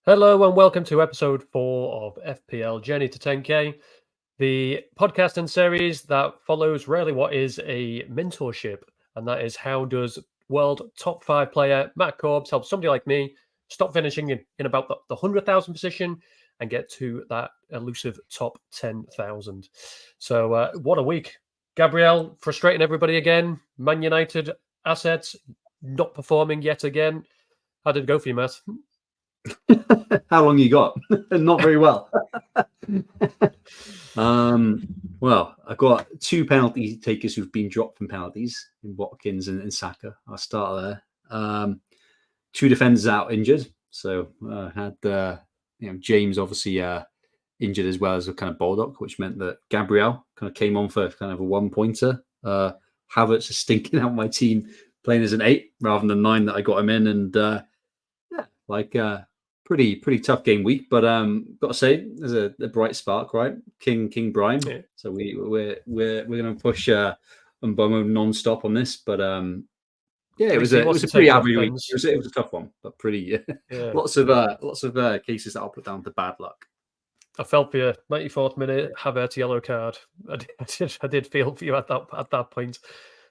Hello and welcome to episode 4 of FPL Journey to 10K, the podcast and series that follows really what is a mentorship, and that is how does world top 5 player Matt Corbs help somebody like me stop finishing in about the 100,000 position and get to that elusive top 10,000. So what a week. Gabriel frustrating everybody again. Man United assets not performing yet again. How did it go for you, Matt? How long you got? Not very well. Well, I've got two penalty takers who've been dropped from penalties in Watkins and Saka. I'll start there. Two defenders out injured, so I had James obviously injured as well as a kind of Baldock, which meant that Gabriel kind of came on for kind of a 1-pointer. Havertz is stinking out my team, playing as an 8 rather than 9 that I got him in, and pretty tough game week, but got to say there's a bright spark, right? King Brian. Yeah. So we're going to push Mbomo non-stop on this, but it was a pretty average week. It was a tough one, but pretty lots of cases that I'll put down to bad luck. I felt for you. 94th minute, Havertz yellow card. I did feel for you at that point.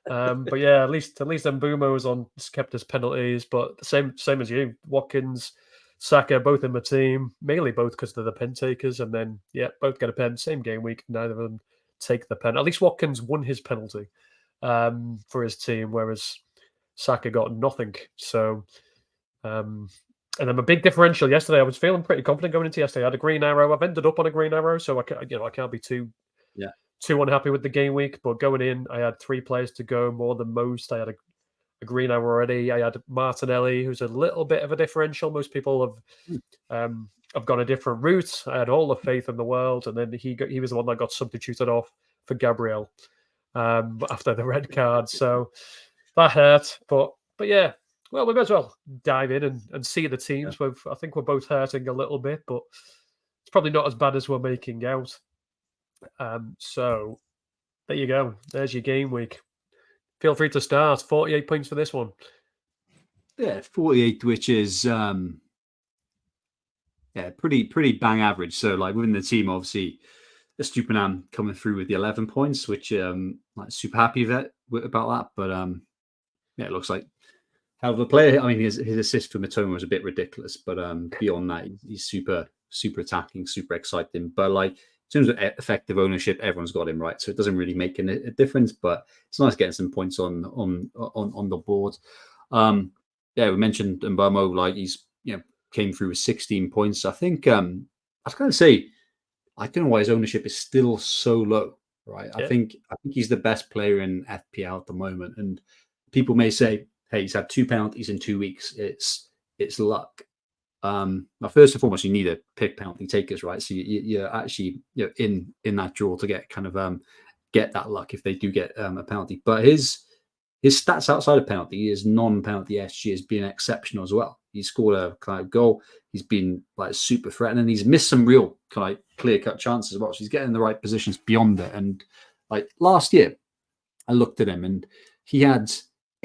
But yeah, at least Mbomo was on, kept his penalties. But same as you, Watkins, Saka, both in my team, mainly both because they're the pen takers, and then both get a pen. Same game week, neither of them take the pen. At least Watkins won his penalty for his team, whereas Saka got nothing. So, and then a big differential yesterday. I was feeling pretty confident going into yesterday. I had a green arrow. I've ended up on a green arrow, so I can't be too unhappy with the game week. But going in, I had 3 players to go, more than most. I had a green arrow already. I had Martinelli, who's a little bit of a differential. Most people have gone a different route. I had all the faith in the world, and then he was the one that got substituted off for Gabriel after the red card. So that hurt. But yeah, well, we may as well dive in and see the teams. Yeah. I think we're both hurting a little bit, but it's probably not as bad as we're making out. So there you go. There's your game week. Feel free to start. 48 points for this one. Yeah, 48, which is pretty bang average. So like within the team, obviously, Estupiñán coming through with the 11 points, which super happy about that. But it looks like hell of a player. I mean, his assist for Matoma was a bit ridiculous, but beyond that, he's super attacking, super exciting. But like in terms of effective ownership, everyone's got him, right, so it doesn't really make a difference. But it's nice getting some points on the board. We mentioned Mbomo, like he's came through with 16 points. I think I was going to say, I don't know why his ownership is still so low, right? Yeah. I think he's the best player in FPL at the moment, and people may say, hey, he's had 2 penalties in 2 weeks. It's luck. Now, first and foremost, you need to pick penalty takers, right? So you're actually in that draw to get kind of get that luck if they do get a penalty. But his stats outside of penalty, his non-penalty SG has been exceptional as well. He scored a kind of goal. He's been like super threatening. He's missed some real kind of clear-cut chances as well. So he's getting in the right positions beyond it. And like last year, I looked at him and he had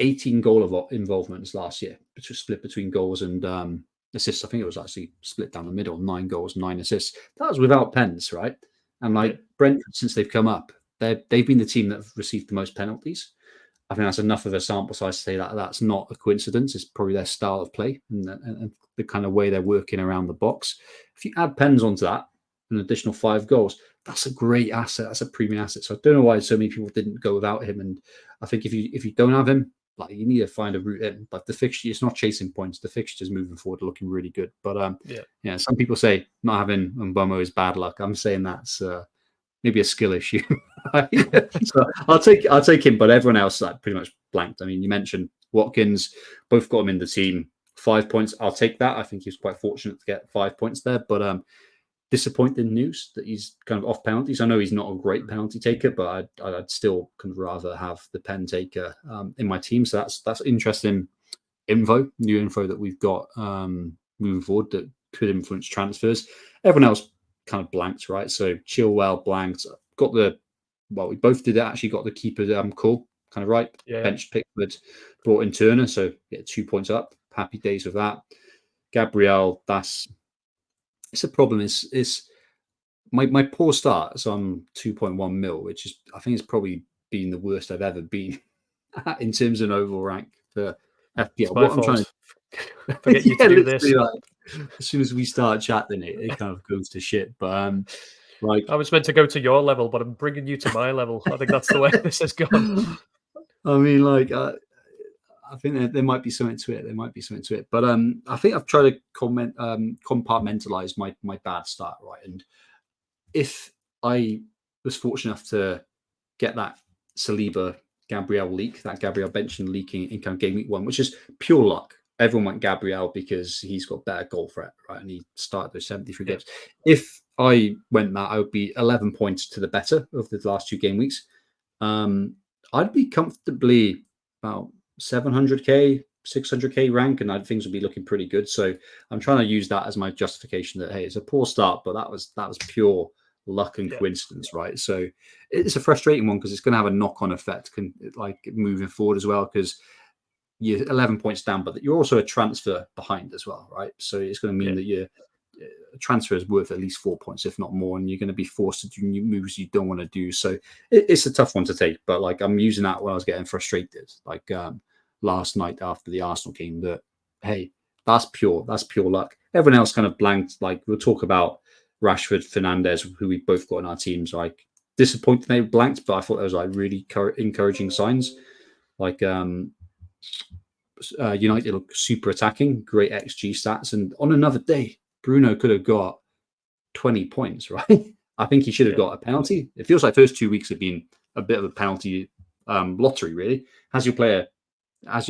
18 goal involvements last year, which was split between goals and assists. I think it was actually split down the middle, 9 goals, 9 assists. That was without pens, right? And like Brentford, since they've come up, they've been the team that have received the most penalties. I think that's enough of a sample size to say that that's not a coincidence. It's probably their style of play and the kind of way they're working around the box. If you add pens onto that, an additional 5 goals, that's a great asset. That's a premium asset. So I don't know why so many people didn't go without him. And I think if you don't have him, like you need to find a route in. But the fixture, it's not chasing points. The fixtures moving forward are looking really good. But some people say not having Mbomo is bad luck. I'm saying that's maybe a skill issue. So I'll take him, but everyone else like pretty much blanked. I mean, you mentioned Watkins, both got him in the team. 5 points, I'll take that. I think he was quite fortunate to get 5 points there, but disappointing news that he's kind of off penalties. I know he's not a great penalty taker, but I'd still kind of rather have the pen taker in my team. So that's interesting new info that we've got moving forward that could influence transfers. Everyone else kind of blanked, right? So Chilwell blanked. We both did it. Actually, got the keeper call kind of right. Yeah. Bench Pickford, brought in Turner, so 2 points up. Happy days with that. Gabriel, that's it's a problem. Is my poor start. So I'm 2.1 mil, which is I think it's probably been the worst I've ever been in terms of an overall rank for FPL. It's my fault. To Forget you to do this. like, as soon as we start chatting, it kind of goes to shit. But like I was meant to go to your level, but I'm bringing you to my level. I think that's the way this has gone. I mean, like, I think there might be something to it. There might be something to it. But I think I've tried to compartmentalize my bad start, right? And if I was fortunate enough to get that Saliba Gabriel leak, that Gabriel benching leaking in kind of game week 1, which is pure luck. Everyone went Gabriel because he's got better goal threat, right? And he started those 73 games. If I went that, I would be 11 points to the better of the last 2 game weeks. I'd be comfortably about 700k, 600k rank, and things would be looking pretty good. So I'm trying to use that as my justification that hey, it's a poor start, but that was pure luck and coincidence, right? So it's a frustrating one because it's going to have a knock-on effect, like moving forward as well, because you're 11 points down, but you're also a transfer behind as well, right? So it's going to mean that your transfer is worth at least 4 points, if not more, and you're going to be forced to do new moves you don't want to do. So it's a tough one to take, but like I'm using that when I was getting frustrated, like last night after the Arsenal game, that hey, that's pure luck. Everyone else kind of blanked. Like we'll talk about Rashford, Fernandez, who we both got in our teams, like disappointed they blanked, but I thought those like really encouraging signs. Like United look super attacking, great XG stats, and on another day, Bruno could have got 20 points, right? I think he should have got a penalty. It feels like first 2 weeks have been a bit of a penalty lottery, really. Has your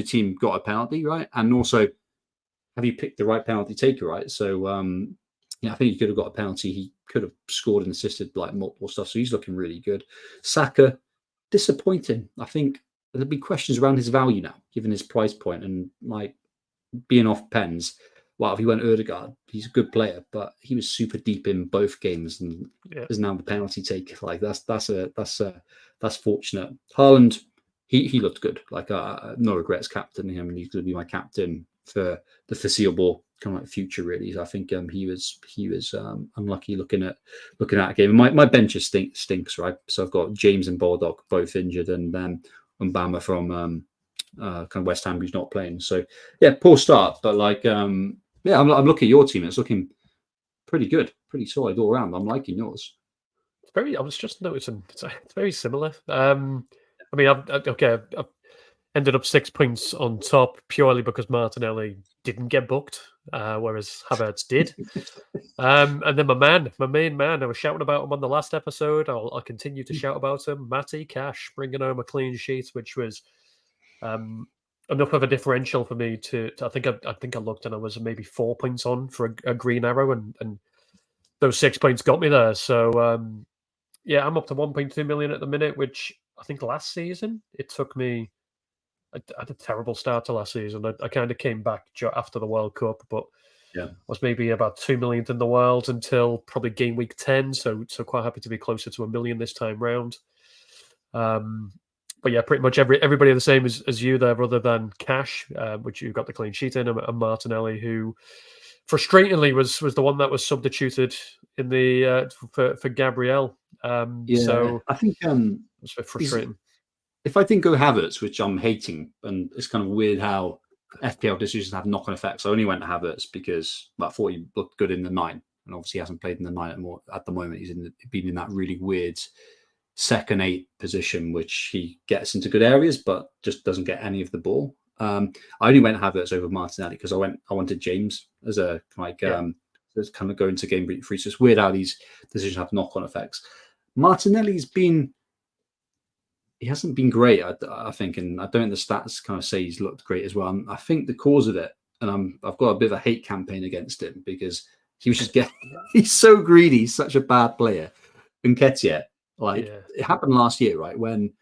team got a penalty, right? And also, have you picked the right penalty taker, right? So, I think he could have got a penalty. He could have scored and assisted like multiple stuff. So he's looking really good. Saka, disappointing. I think there'll be questions around his value now, given his price point and like being off pens. Well, if he went Ødegaard, he's a good player, but he was super deep in both games and is now the penalty taker. Like that's fortunate. Haaland, he looked good. Like no regrets captaining him, and he's going to be my captain for the foreseeable kind of like future. Really, I think he was unlucky looking at a game. My bench stinks, right? So I've got James and Baldock both injured, and then Mbama from kind of West Ham who's not playing. So yeah, poor start, but like I'm looking at your team. It's looking pretty good, pretty solid all around. I'm liking yours. I was just noticing it's very similar. I mean, I've ended up 6 points on top purely because Martinelli didn't get booked, whereas Havertz did. And then my main man, I was shouting about him on the last episode. I'll continue to shout about him. Matty Cash bringing home a clean sheet, which was enough of a differential for me to I think I looked and I was maybe 4 points on for a green arrow, and those 6 points got me there. So I'm up to 1.2 million at the minute, which I think last season it took me. I had a terrible start to last season. I kind of came back after the World Cup, but was maybe about 2 millionth in the world until probably game week 10. So quite happy to be closer to 1 million this time round. But yeah, pretty much everybody the same as you there, other than Cash, which you got the clean sheet in, and Martinelli, who frustratingly was the one that was substituted in the for Gabriel. So I think it's a bit frustrating. If I didn't go Havertz, which I'm hating, and it's kind of weird how FPL decisions have knock-on effects. I only went to Havertz because I thought he looked good in the 9, and obviously he hasn't played in the 9 at the moment. He's been in that really weird second 8 position, which he gets into good areas, but just doesn't get any of the ball. I only went Havertz over Martinelli because I wanted James as a as kind of going to game week 3. So it's weird how these decisions have knock-on effects. Martinelli's he hasn't been great, I think, and I don't think the stats kind of say he's looked great as well. I think the cause of it, and I've got a bit of a hate campaign against him because he was just he's so greedy. He's such a bad player. Nketiah, it happened last year, right? When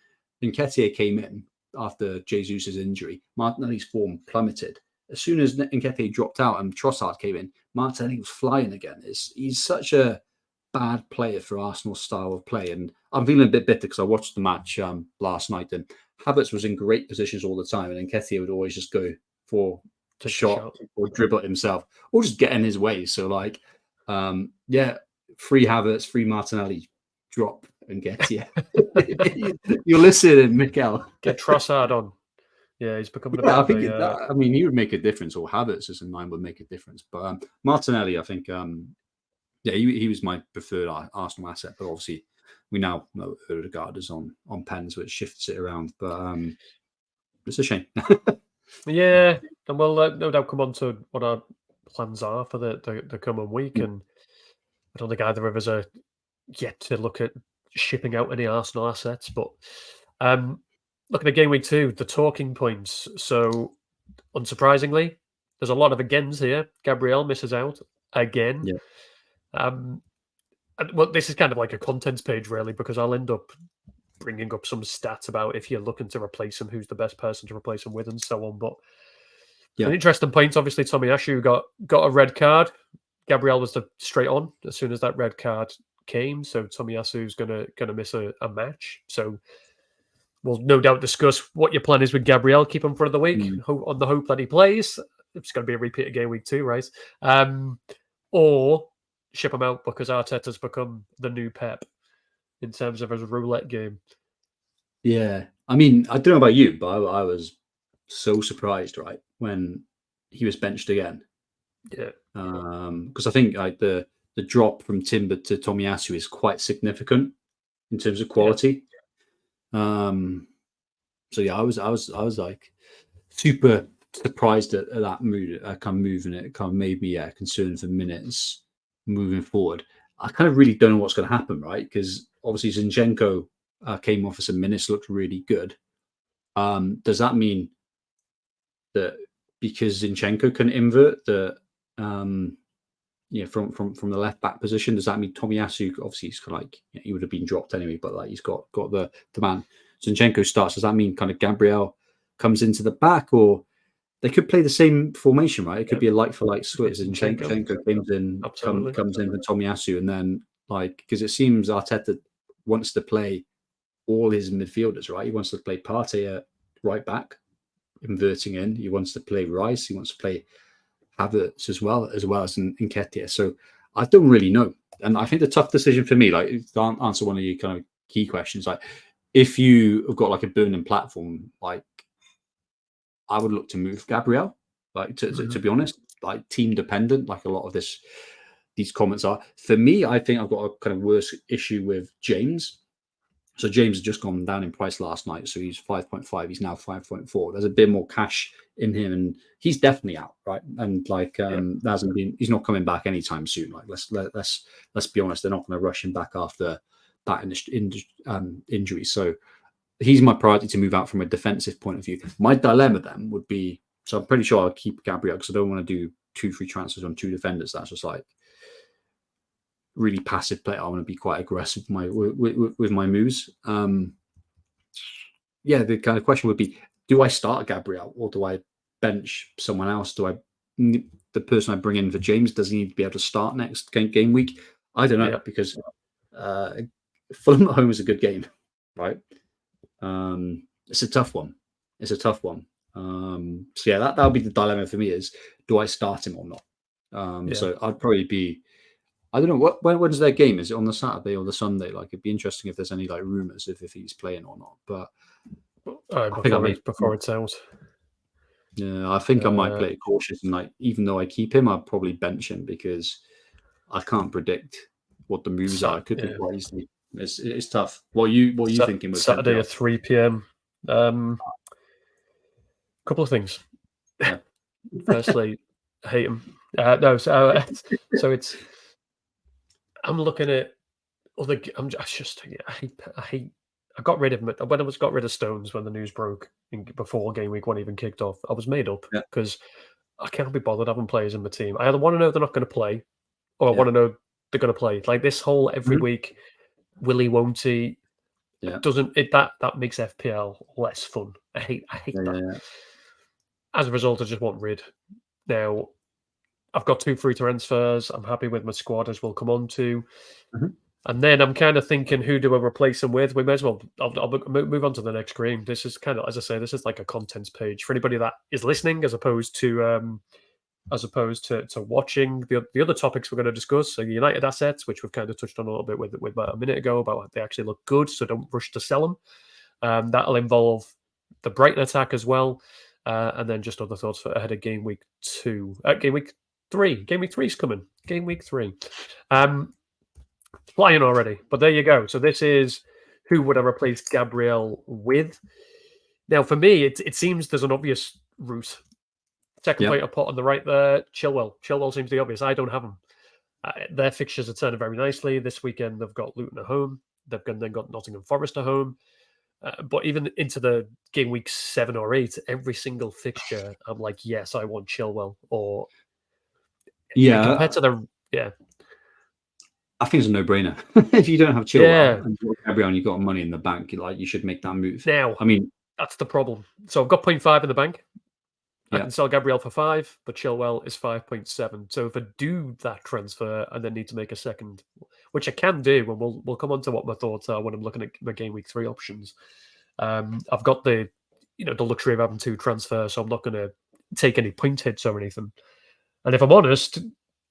Nketiah came in after Jesus' injury, Martinelli's form plummeted. As soon as Nketiah dropped out and Trossard came in, Martinelli was flying again. He's such a bad player for Arsenal's style of play, and I'm feeling a bit bitter because I watched the match last night, and Havertz was in great positions all the time, and Nketiah would always just go for a shot or dribble it himself or just get in his way. So like Yeah, free Havertz, free Martinelli, drop and get you. You're listening, Mikel. Get Trossard on. Yeah, he's becoming a bit Yeah, I of think a. I mean, he would make a difference, or Havertz as a 9 would make a difference. But Martinelli, I think, yeah, he was my preferred Arsenal asset. But obviously, we now know Odegaard is on pen, so it shifts it around. But it's a shame. Yeah, and we'll no doubt come on to what our plans are for the coming week. And I don't think either of us are yet to look at shipping out any Arsenal assets. But looking at game week 2, the talking points. So, unsurprisingly, there's a lot of agains here. Gabriel misses out again. Yeah. Well, this is kind of like a contents page, really, because I'll end up bringing up some stats about if you're looking to replace him, who's the best person to replace him with, and so on. But an interesting point, obviously, Tomiyasu got a red card. Gabriel was straight on as soon as that red card came, so Tomiyasu's gonna miss a match. So we'll no doubt discuss what your plan is with Gabriel. Keep him for the week on the hope that he plays. It's going to be a repeat of game week 2, right? Or ship him out because Arteta's become the new Pep in terms of his roulette game. Yeah, I mean, I don't know about you, but I was so surprised, right, when he was benched again. Yeah, because I think like the drop from Timber to Tomiyasu is quite significant in terms of quality. Yeah. So yeah, I was like super surprised at that move, kind of moving it. Kind of made me concerned for minutes moving forward. I kind of really don't know what's going to happen, right? Because obviously Zinchenko came off for some minutes, looked really good. Does that mean that because Zinchenko can invert the from the left back position, does that mean Tomiyasu, obviously he's kind of like, he would have been dropped anyway, but like he's got the man. Zinchenko starts. Does that mean kind of Gabriel comes into the back, or they could play the same formation, right? It could be a like for like split. Zinchenko comes in for Tomiyasu, and then like, because it seems Arteta wants to play all his midfielders, right? He wants to play Partey at right back, inverting in. He wants to play Rice. He wants to play Havertz as well as Nketiah. So I don't really know. And I think the tough decision for me, like to answer one of your kind of key questions, like if you have got like a burning platform, like I would look to move Gabriel, like to be honest, like team dependent, like a lot of these comments are. For me, I think I've got a kind of worse issue with James. So James has just gone down in price last night. So he's 5.5. He's now 5.4. There's a bit more cash in him, and he's definitely out, right? And like he's not coming back anytime soon. Like let's be honest, they're not going to rush him back after that injury. So he's my priority to move out from a defensive point of view. My dilemma then would be, so I'm pretty sure I'll keep Gabriel because I don't want to do 2 free transfers on 2 defenders. That's just like really passive play. I want to be quite aggressive with my moves. The kind of question would be, do I start Gabriel or do I bench someone else? The person I bring in for James, does he need to be able to start next game week? I don't know, because Fulham at home is a good game, right? It's a tough one. So yeah, that'll be the dilemma for me, is do I start him or not? So I'd probably be, I don't know, when's their game? Is it on the Saturday or the Sunday? Like, it'd be interesting if there's any like rumors if he's playing or not. But before it's out. Yeah, I think I might play it cautious, and like, even though I keep him, I'd probably bench him because I can't predict what the moves are. It could be quite easily. It's tough. What are you thinking with Saturday at 3 p.m? Couple of things. Yeah. Firstly, I hate him. So it's. I'm looking at other. I hate. I got rid of him when I got rid of Stones when the news broke before game week 1 even kicked off. I was made up because I can't be bothered having players in my team. I either want to know they're not going to play, or I want to know they're going to play. Like this whole every week, will he, won't he? Doesn't it that makes FPL less fun? I hate that. Yeah. As a result, I just want rid. Now, I've got 2 free transfers. I'm happy with my squad, as we'll come on to. And then I'm kind of thinking, who do I replace them with? We may as well. I'll move on to the next screen. This is kind of, as I say, this is like a contents page for anybody that is listening, as opposed to as opposed to watching the other topics we're going to discuss. So United assets, which we've kind of touched on a little bit with about a minute ago, about they actually look good, so don't rush to sell them. That'll involve the Brighton attack as well, and then just other thoughts for ahead of game week 3. Game week 3 is coming. Game week 3. Flying already, but there you go. So this is who would I replace Gabriel with? Now, for me, it seems there's an obvious route. Second player pot on the right there, Chilwell. Chilwell seems the obvious. I don't have them. Their fixtures are turning very nicely. This weekend, they've got Luton at home. They've then got Nottingham Forest at home. But even into the game week 7 or 8, every single fixture, I'm like, yes, I want Chilwell. Or compared to the I think it's a no-brainer. If you don't have Chilwell and you've got Gabriel and you've got money in the bank, you should make that move. Now, I mean, that's the problem. So I've got 0.5 in the bank. I can sell Gabriel for 5, but Chilwell is 5.7. So if I do that transfer and then need to make a second, which I can do, and we'll come on to what my thoughts are when I'm looking at my game week 3 options. I've got the luxury of having 2 transfers, so I'm not going to take any point hits or anything. And if I'm honest,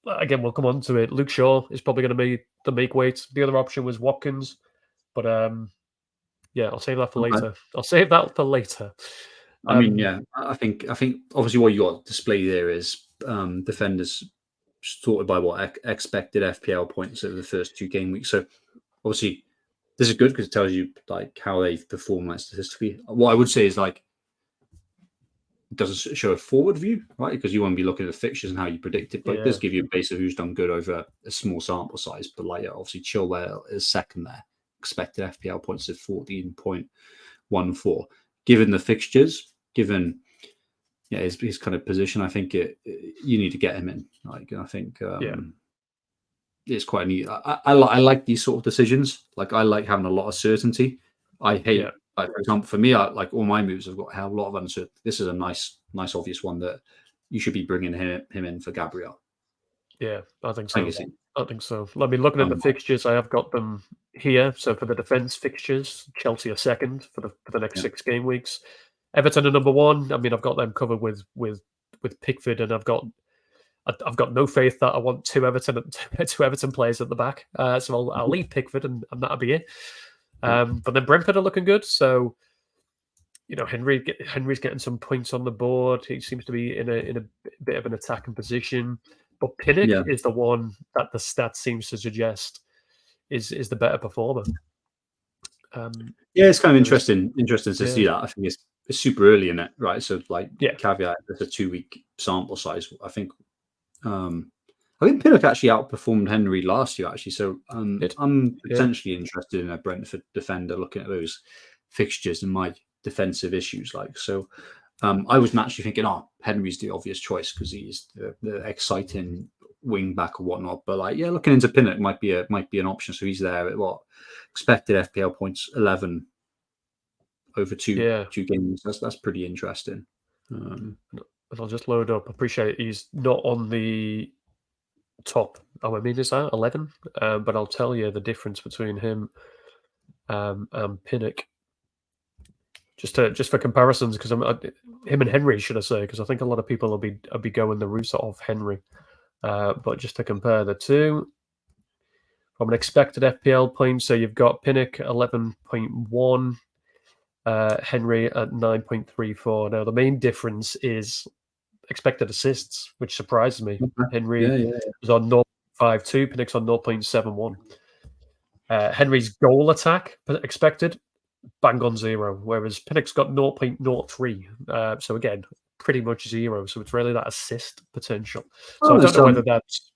again, we'll come on to it. Luke Shaw is probably going to be the make weight. The other option was Watkins, but I'll save that for later. I'll save that for later. I mean, I think obviously what you got display there is defenders sorted by what expected FPL points over the first 2 game weeks. So obviously this is good because it tells you how they've performed statistically. What I would say is it doesn't show a forward view, right? Because you want to be looking at the fixtures and how you predict it. But it does give you a base of who's done good over a small sample size. But obviously Chilwell is second there. Expected FPL points of 14.14. Given the fixtures, given his kind of position, I think you need to get him in. I think it's quite neat. I like these sort of decisions. I like having a lot of certainty. I hate, for example, for me, all my moves have got a lot of uncertainty. This is a nice obvious one that you should be bringing him in for Gabriel. Yeah, I think so. I think so. Let me looking at the fixtures. I have got them here. So for the defense fixtures, Chelsea are second for the next 6 game weeks. Everton are number 1. I mean, I've got them covered with Pickford, and I've got no faith that I want 2 Everton players at the back. So I'll leave Pickford, and that'll be it. But then Brentford are looking good. So Henry's getting some points on the board. He seems to be in a bit of an attacking position. But Pinnock is the one that the stats seems to suggest is the better performer. It's kind of interesting to see that. I think it's super early in it, right? So caveat, there's a 2-week sample size. I think Pinnock actually outperformed Henry last year, actually. So I'm potentially interested in a Brentford defender looking at those fixtures and my defensive issues. I was naturally thinking, Henry's the obvious choice because he's the exciting wing back or whatnot. But looking into Pinnock might be an option. So he's there at what expected FPL points 11 over 2 games. That's pretty interesting. If I'll just load up, appreciate he's not on the top. I mean, is that 11? But I'll tell you the difference between him and Pinnock. Just for comparisons, because him and Henry, should I say? Because I think a lot of people will be going the route of Henry. But just to compare the two, from an expected FPL point, so you've got Pinnock 11.1, Henry at 9.34. Now the main difference is expected assists, which surprises me. Henry was on 0.52, Pinnock's on 0.71. Henry's goal attack expected, bang on 0, whereas Pinnock's got 0.03. So again, pretty much 0. So it's really that assist potential. So I don't know whether that's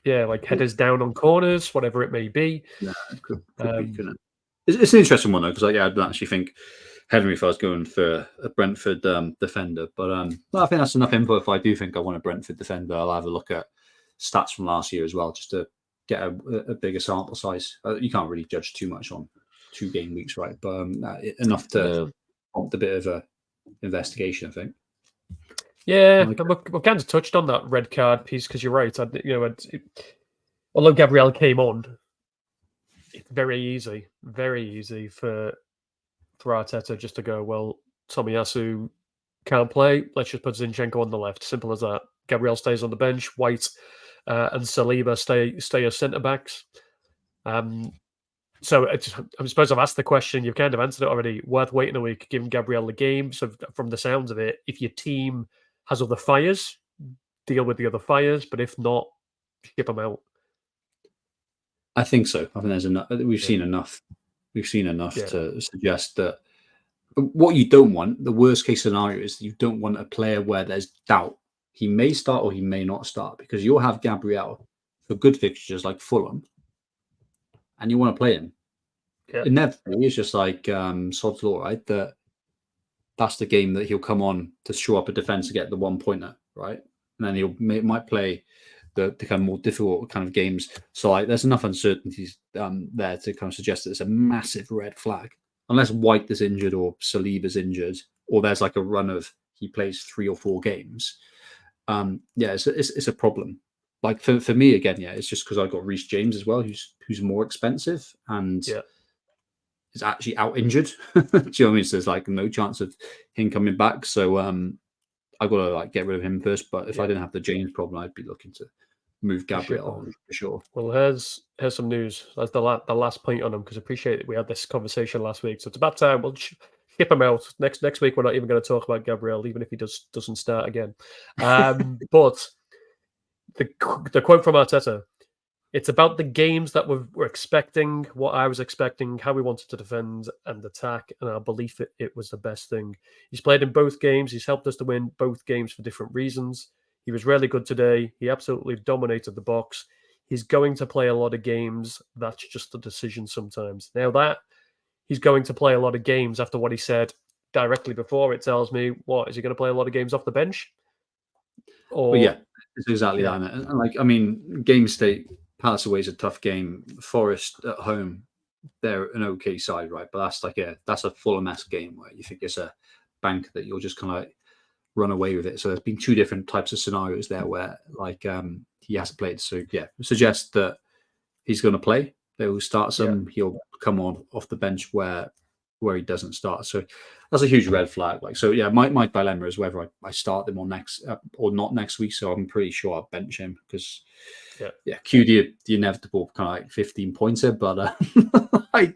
headers down on corners, whatever it may be. Yeah, it could be, couldn't it? It's an interesting one though, because I don't actually think Henry if I was going for a Brentford defender, but I think that's enough info. If I do think I want a Brentford defender, I'll have a look at stats from last year as well, just to get a bigger sample size. You can't really judge too much on 2 game weeks, right? But enough to prompt a bit of a investigation, I think. Yeah, we kind of touched on that red card piece because you're right. Although Gabriel came on, it's very easy for Arteta just to go, well, Tomiyasu can't play. Let's just put Zinchenko on the left. Simple as that. Gabriel stays on the bench. White and Saliba stay as centre backs. So I suppose I've asked the question. You've kind of answered it already. Worth waiting a week, giving Gabriel the game. So from the sounds of it, if your team has other fires, deal with the other fires. But if not, ship them out. I think so. I think there's enough. We've seen enough. We've seen enough to suggest that what you don't want, the worst case scenario is you don't want a player where there's doubt. He may start or he may not start, because you'll have Gabriel for good fixtures like Fulham and you want to play him. Yeah. Inevitably, it's just like sod's law, right? That's the game that he'll come on to show up a defense to get the 1 pointer, right? And then he might play the kind of more difficult kind of games. So like, there's enough uncertainties there to kind of suggest that it's a massive red flag. Unless White is injured or Saliba's injured, or there's like a run of he plays 3 or 4 games. It's a problem. Like for me again, it's just because I got Reece James as well, who's more expensive and is actually out injured. Do you know what I mean? So there's like no chance of him coming back. So I've got to like get rid of him first. But if I didn't have the James problem, I'd be looking to move Gabriel on for sure. Well, here's some news. That's the last point on him, because I appreciate that we had this conversation last week. So it's about time we'll ship him out. Next week, we're not even going to talk about Gabriel, even if he doesn't start again. But the quote from Arteta, it's about the games that we're expecting, what I was expecting, how we wanted to defend and attack, and our belief it was the best thing. He's played in both games. He's helped us to win both games for different reasons. He was really good today. He absolutely dominated the box. He's going to play a lot of games. That's just the decision sometimes. Now that he's going to play a lot of games after what he said directly before, it tells me, what, is he going to play a lot of games off the bench? Or it's exactly that. And like, I mean, game state, Palace away is a tough game. Forest at home, they're an okay side, right? But that's a Fulham-esque game where you think it's a bank that you'll just kind of like run away with it. So there's been 2 different types of scenarios there where like he hasn't played. So suggest that he's going to play. They will start some. He'll come on off the bench where he doesn't start. So that's a huge red flag. Like, so my dilemma is whether I start him on next or not next week. So I'm pretty sure I'll bench him because QD the inevitable kind of like 15 pointer, but I'm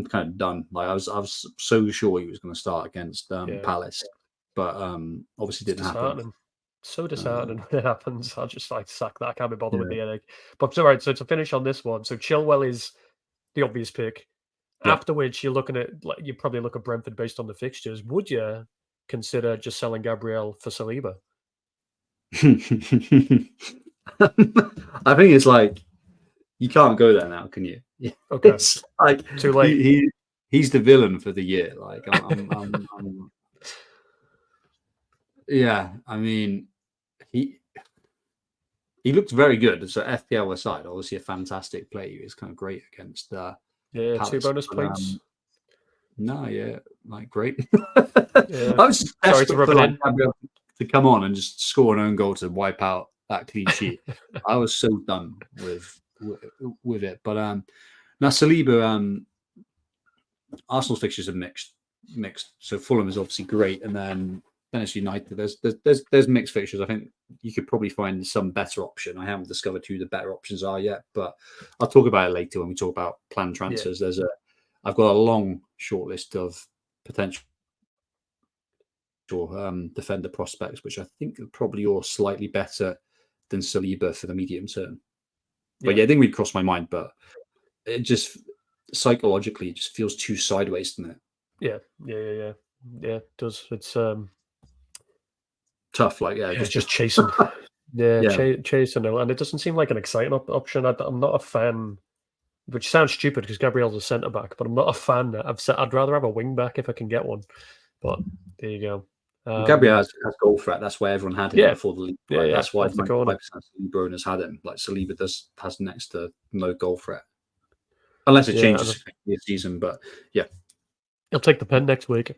kind of done. Like I was so sure he was going to start against Palace, but obviously didn't happen. So disheartening when it happens. I'll just like sack that. I can't be bothered with the headache. But all right, so to finish on this one, so Chilwell is the obvious pick. After which you're looking at, like, you probably look at Brentford based on the fixtures. Would you consider just selling Gabriel for Saliba? I think it's like you can't go there now, can you? Okay, it's like too late. He's the villain for the year. Like I mean, he looked very good. So FPL aside, obviously a fantastic play. He was kind of great against Palace, 2 bonus points. Like great. I was just sorry to rub it in. Gabriel to come on and just score an own goal to wipe out that clean sheet. I was so done with it. But now Saliba, Arsenal's fixtures are mixed. So Fulham is obviously great, and then it's United. There's mixed fixtures. I think you could probably find some better option. I haven't discovered who the better options are yet, but I'll talk about it later when we talk about planned transfers. I've got a long short list of potential defender prospects, which I think are probably all slightly better than Saliba for the medium term. But it didn't really cross my mind, but it just psychologically it just feels too sideways, doesn't it? Yeah, it does. It's tough, like just chasing. Chasing, and it doesn't seem like an exciting option. I'm not a fan, which sounds stupid because Gabriel's a centre back, but I'm not a fan. I'd rather have a wing back if I can get one. But there you go. Gabriel has goal threat. That's why everyone had him before the league. Right? That's why 95% of Saliba owners had him. Like Saliba has next to no goal threat, unless it changes the season. But he'll take the pen next week.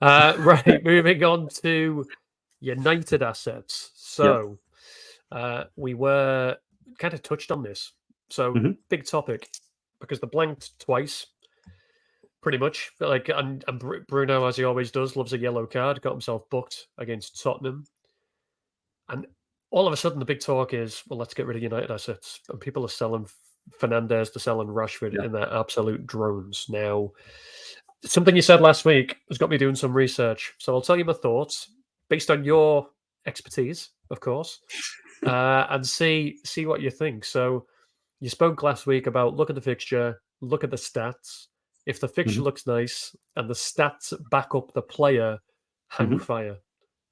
Right, moving on to United assets. So we were kind of touched on this. So big topic because they blanked twice. Pretty much. Like, and Bruno, as he always does, loves a yellow card. Got himself booked against Tottenham. And all of a sudden, the big talk is, well, let's get rid of United assets. And people are selling Fernandes, they're selling Rashford in their absolute drones. Now, something you said last week has got me doing some research. So I'll tell you my thoughts based on your expertise, of course, and see what you think. So you spoke last week about look at the fixture, look at the stats. If the fixture looks nice and the stats back up the player, hang fire.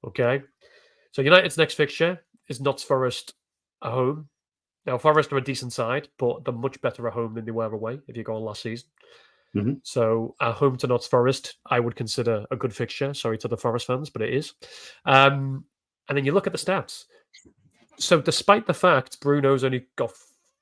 Okay. So United's next fixture is Notts Forest at home. Now, Forest are a decent side, but they're much better at home than they were away if you go on last season. So at home to Notts Forest, I would consider a good fixture. Sorry to the Forest fans, but it is. And then you look at the stats. So despite the fact Bruno's only got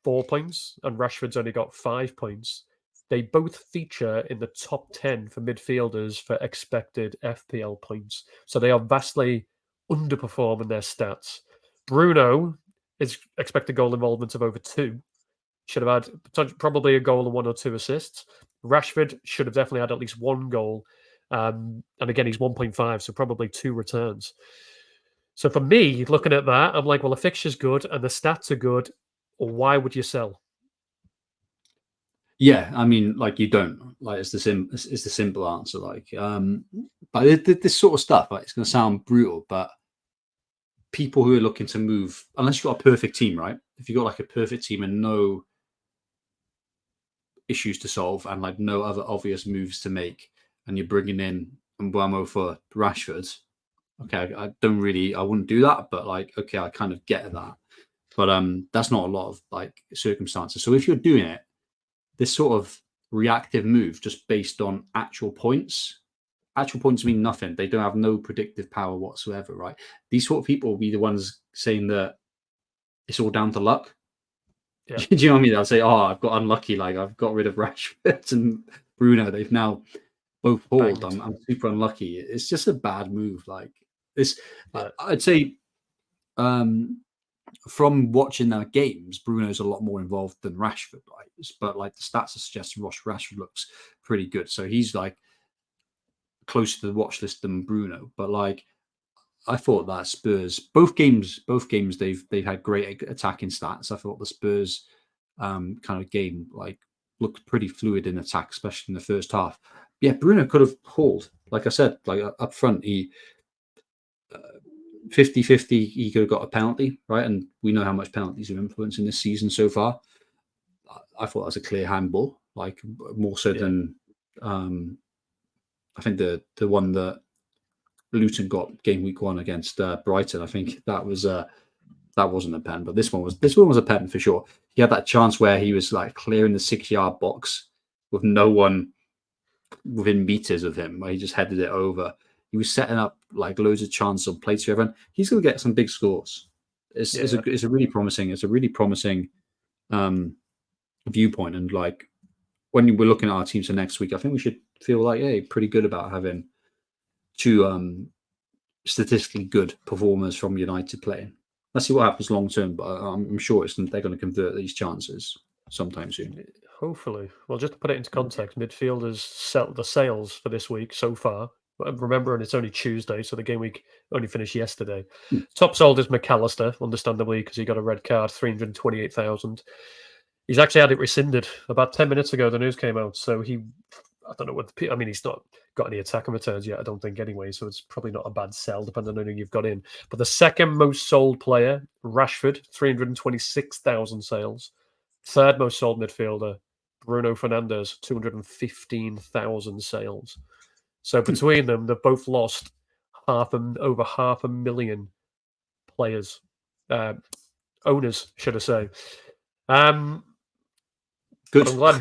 4 points and Rashford's only got 5 points, they both feature in the top 10 for midfielders for expected FPL points. So they are vastly underperforming their stats. Bruno is expected goal involvement of over 2. Should have had probably a goal and 1 or 2 assists. Rashford should have definitely had at least 1 goal. And again, he's 1.5, so probably 2 returns. So for me, looking at that, I'm like, well, the fixture's good and the stats are good. Why would you sell? Yeah, I mean, like you don't like it's the simple answer. Like, but this sort of stuff, like, it's going to sound brutal, but people who are looking to move, unless you've got a perfect team, right? If you've got like a perfect team and no issues to solve and like no other obvious moves to make, and you're bringing in Mbeumo for Rashford, okay, I wouldn't do that, but like, okay, I kind of get that, but that's not a lot of like circumstances. So if you're doing it, this sort of reactive move just based on actual points mean nothing. They don't have no predictive power whatsoever, right? These sort of people will be the ones saying that it's all down to luck. Yeah. Do you know what I mean? They'll say, "Oh, I've got unlucky. Like I've got rid of Rashford and Bruno. They've now both pulled. I'm super unlucky." It's just a bad move. Like this, I'd say, from watching their games, Bruno's a lot more involved than Rashford, right? But like the stats are suggesting Rashford looks pretty good, so he's like closer to the watch list than Bruno. But like, I thought that Spurs both games they've had great attacking stats. I thought the Spurs kind of game like looked pretty fluid in attack, especially in the first half. Yeah, Bruno could have hauled. Like I said, like up front, he 50-50, he could have got a penalty, right? And we know how much penalties are influencing this season so far. I thought that was a clear handball, like more so than I think the one that Luton got game week 1 against Brighton. I think that wasn't a pen, but this one was a pen for sure. He had that chance where he was like clearing the 6-yard box with no one within meters of him, where he just headed it over. He was setting up like loads of chances on plays for everyone. He's going to get some big scores. It's a really promising viewpoint. And like when we're looking at our teams for next week, I think we should feel like pretty good about having 2 statistically good performers from United playing. Let's see what happens long term, but I'm sure they're going to convert these chances sometime soon. Hopefully. Well, just to put it into context, midfielders set the sales for this week so far. Remembering it's only Tuesday, so the game week only finished yesterday. Top sold is McAllister, understandably, because he got a red card, 328,000. He's actually had it rescinded about 10 minutes ago. The news came out, so I don't know what. He's not got any attacking returns yet, I don't think, anyway. So it's probably not a bad sell, depending on who you've got in. But the second most sold player, Rashford, 326,000 sales. Third most sold midfielder, Bruno Fernandes, 215,000 sales. So between them, they've both lost over 500,000 players, owners, should I say? Good. I'm glad.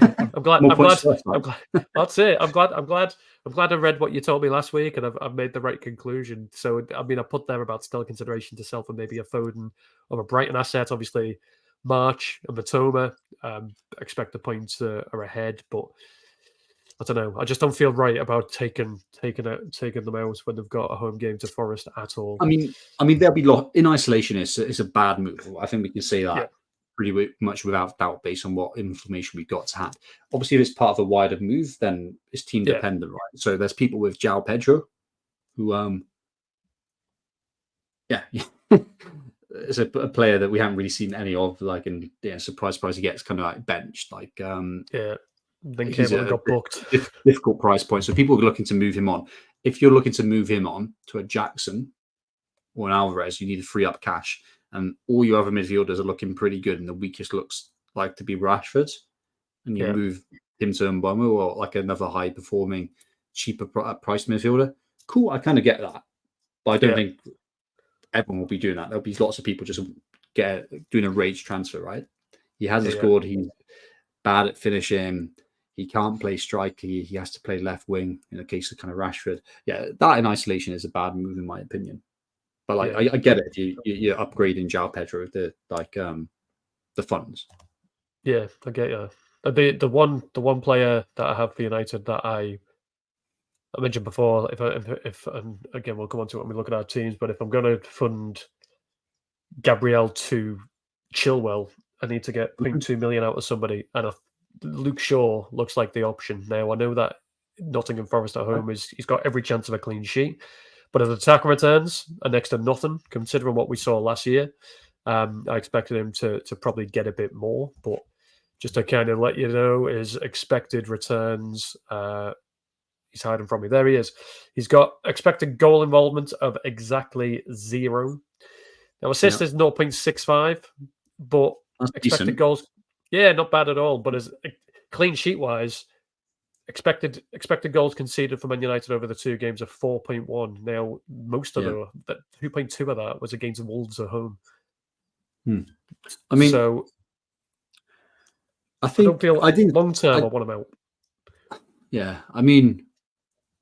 That's it. I'm glad I read what you told me last week, and I've made the right conclusion. So I put there about still consideration to sell for maybe a Foden or a Brighton asset. Obviously, March and Matoma, expected points are ahead, but I don't know. I just don't feel right about taking them out when they've got a home game to Forest at all. I mean, they'll be in isolation. It's a bad move. I think we can say that. pretty much without doubt based on what information we got to hand. Obviously, if it's part of a wider move, then it's team dependent, right? So there's people with João Pedro who, is a player that we haven't really seen any of, like, and surprise he gets kind of like benched, like, then he's came on and got booked. Difficult price point. So people are looking to move him on. If you're looking to move him on to a Jackson or an Alvarez, you need to free up cash, and all your other midfielders are looking pretty good, and the weakest looks like to be Rashford, and you move him to Mbeumo or like another high performing, cheaper price midfielder. Cool, I kind of get that, but I don't think everyone will be doing that. There'll be lots of people just doing a rage transfer, right? He hasn't scored. He's bad at finishing. He can't play striker. He has to play left wing in the case of kind of Rashford. Yeah, that in isolation is a bad move in my opinion. But like, I get it. You're upgrading João Pedro with the funds. Yeah, I get you. The one player that I have for United that I mentioned before, if and again we'll come on to it when we look at our teams, but if I'm going to fund Gabriel to Chilwell, I need to get 0.2 million out of somebody, and Luke Shaw looks like the option. Now I know that Nottingham Forest at home he's got every chance of a clean sheet, but his attack returns are next to nothing considering what we saw last year. I expected him to probably get a bit more, but just to kind of let you know, his expected returns. He's hiding from me. There he is. He's got expected goal involvement of exactly 0. Now, assist is 0.65, but that's expected decent. goals, not bad at all. But as clean sheet wise, expected goals conceded for Man United over the 2 games of 4.1. Now, most of the 2.2 of that was against Wolves at home. I mean, so I think long term I want him out. Yeah, I mean,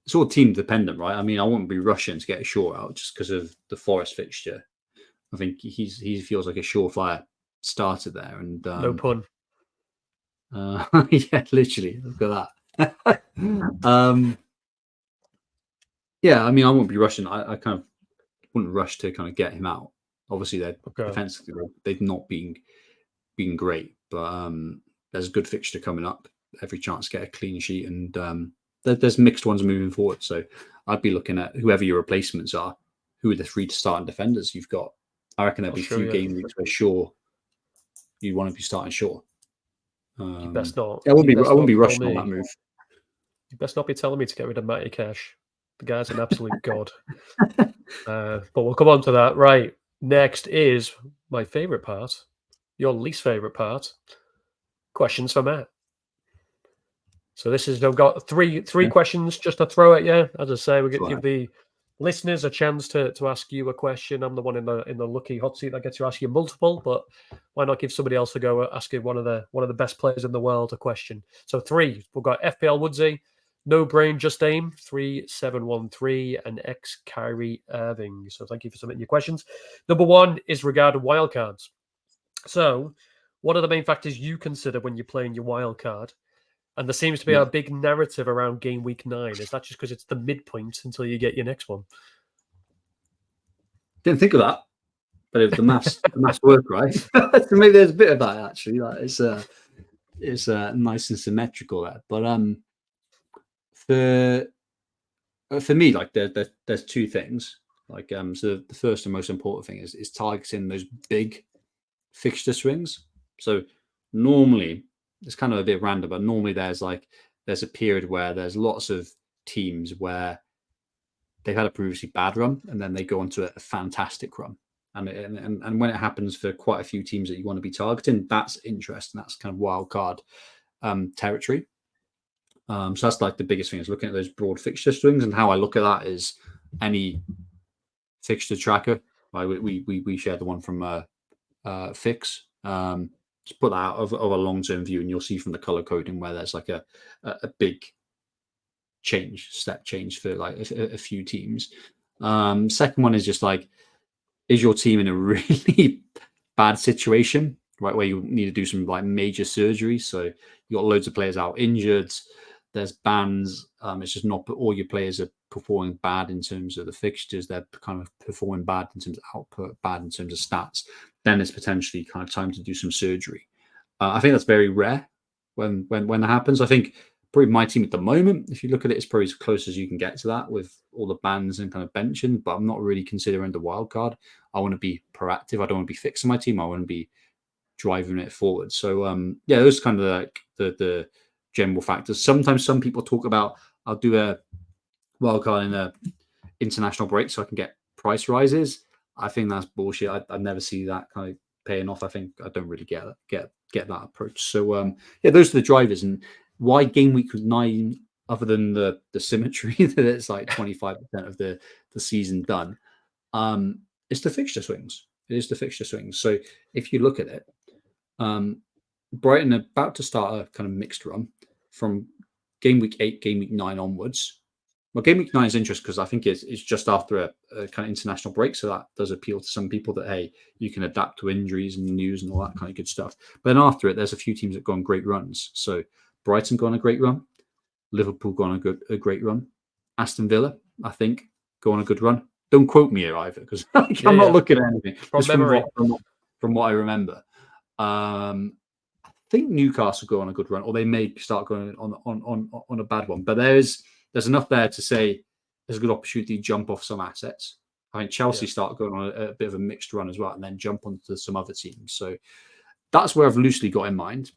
it's all team dependent, right? I mean, I wouldn't be rushing to get a Shaw out just because of the Forest fixture. I think he feels like a surefire starter there, and no pun. Yeah, literally. Look at that. Yeah, I mean, I wouldn't be rushing. I kind of wouldn't rush to kind of get him out. Obviously, they're defensively they've not been great, but there's a good fixture coming up. Every chance to get a clean sheet, and there's mixed ones moving forward. So I'd be looking at whoever your replacements are. Who are the 3 starting defenders you've got? I reckon there'll be a few game weeks where Shaw, you want to be starting Shaw. You best not. I wouldn't be rushing on that move. You best not be telling me to get rid of Matty Cash. The guy's an absolute god. But we'll come on to that. Right. Next is my favourite part, your least favourite part. Questions for Matt. So this is, I've got three questions just to throw at you. As I say, we give the listeners a chance to ask you a question. I'm the one in the lucky hot seat that gets to ask you multiple, but why not give somebody else a go at asking one of the best players in the world a question? So 3, we've got FPL Woodsy, No Brain Just Aim 3713, and X Kyrie Irving. So thank you for submitting your questions. Number 1 is regarding wildcards. So what are the main factors you consider when you're playing your wildcard? And there seems to be a big narrative around game week 9. Is that just because it's the midpoint until you get your next one? Didn't think of that, but if the maths work right, so maybe there's a bit of that actually. Like it's nice and symmetrical there. But for me, like there's 2 things. Like so the first and most important thing is targeting those big fixture swings. So normally, it's kind of a bit random, but normally there's a period where there's lots of teams where they've had a previously bad run and then they go onto a fantastic run. And when it happens for quite a few teams that you want to be targeting, that's interesting. That's kind of wild card territory. So that's like the biggest thing is looking at those broad fixture swings. And how I look at that is any fixture tracker. Like we share the one from Fix. Just put that out of a long-term view, and you'll see from the color coding where there's like a big step change for like a few teams. Second one is just like, is your team in a really bad situation, right, where you need to do some like major surgery? So you got loads of players out injured. there's bans. It's just not all your players are performing bad in terms of the fixtures. They're kind of performing bad in terms of output, bad in terms of stats. Then it's potentially kind of time to do some surgery. I think that's very rare when that happens. I think probably my team at the moment, if you look at it, it's probably as close as you can get to that with all the bans and kind of benching. But I'm not really considering the wild card. I want to be proactive. I don't want to be fixing my team. I want to be driving it forward. So yeah, those kind of like the general factors. Sometimes some people talk about I'll do a wildcard in a international break so I can get price rises. I think that's bullshit. I never see that kind of paying off. I think I don't really get that approach. So yeah, those are the drivers. And why game week 9, other than the symmetry that it's like 25% of the season done, it's the fixture swings. It is the fixture swings. So if you look at it, Brighton are about to start a kind of mixed run from game week 8, game week 9 onwards. Well, game week 9 is interesting because I think it's just after a kind of international break. So that does appeal to some people that, hey, you can adapt to injuries and news and all that kind of good stuff. But then after it, there's a few teams that go on great runs. So Brighton go on a great run. Liverpool go on a great run. Aston Villa, I think, go on a good run. Don't quote me here either because I'm not looking at anything. From memory. From what I remember. I think Newcastle go on a good run, or they may start going on a bad one. But there's enough there to say there's a good opportunity to jump off some assets. I think Chelsea start going on a bit of a mixed run as well, and then jump onto some other teams. So that's where I've loosely got in mind.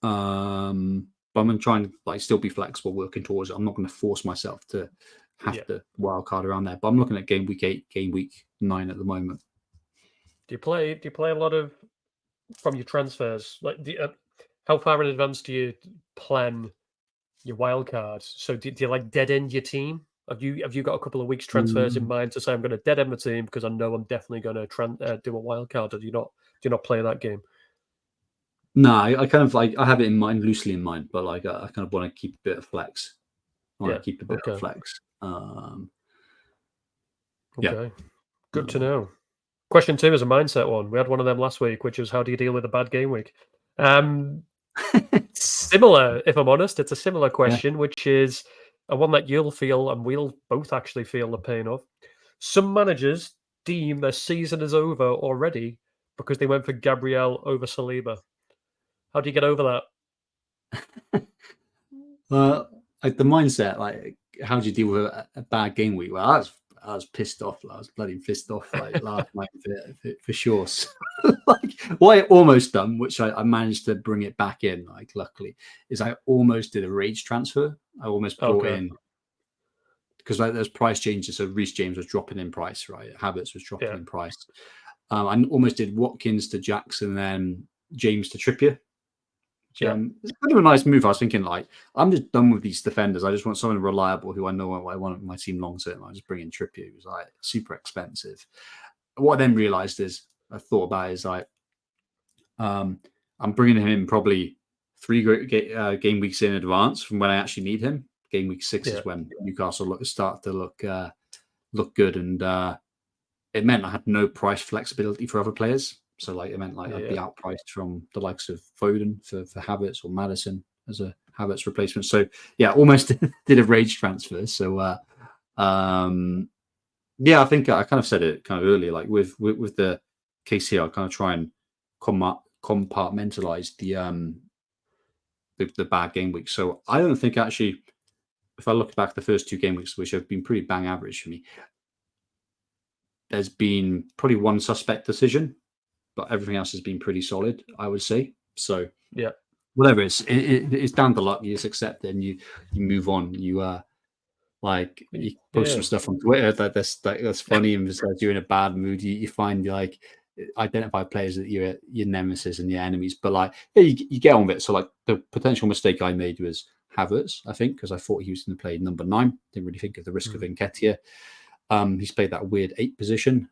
But I'm going to try and like still be flexible, working towards it. I'm not going to force myself to have to wild card around there. But I'm looking at game week 8, game week 9 at the moment. Do you play a lot of from your transfers? Like, how far in advance do you plan your wild card? So do you like dead end your team? Have you got a couple of weeks transfers in mind to say I'm going to dead end my team because I know I'm definitely going to do a wild card? Or do you not play that game? No, I kind of like I have it in mind, loosely in mind, but like I kind of want to keep a bit of flex. I want to keep a bit of flex. Okay, good to know. Question 2 is a mindset one. We had one of them last week, which is how do you deal with a bad game week? Similar, if I'm honest, it's a similar question, which is a one that you'll feel and we'll both actually feel the pain of. Some managers deem their season is over already because they went for Gabriel over Saliba. How do you get over that? Well, like the mindset, like how do you deal with a bad game week? Well, I was pissed off. I was bloody pissed off like last night for sure. So, like what I almost done, which I managed to bring it back in, like luckily, is I almost did a rage transfer. I almost brought in because like there's price changes. So Reece James was dropping in price, right? Havertz was dropping in price. I almost did Watkins to Jackson, and then James to Trippier. It's kind of a nice move. I was thinking, like, I'm just done with these defenders. I just want someone reliable who I know I want in my team long term. I just bring in Trippier, who's like super expensive. What I then realized is, I thought about is like, I'm bringing him in probably 3 game weeks in advance from when I actually need him. Game week 6 is when Newcastle start to look good, and it meant I had no price flexibility for other players. So like it meant like I'd be outpriced from the likes of Foden for Havertz or Maddison as a Havertz replacement. So yeah, almost did a rage transfer. So yeah, I think I kind of said it kind of earlier, like with the case here, I kind of try and compartmentalize the bad game week. So I don't think actually, if I look back at the first 2 game weeks, which have been pretty bang average for me, there's been probably one suspect decision, but everything else has been pretty solid, I would say. So yeah, whatever it's down to luck. You just accept it and you move on. You like you post some stuff on Twitter that's funny, and besides you're in a bad mood, you find like identify players that you're your nemesis and your enemies. But like you get on with it. So like the potential mistake I made was Havertz, I think, because I thought he was going to play number 9. Didn't really think of the risk of Nketiah. He's played that weird 8 position.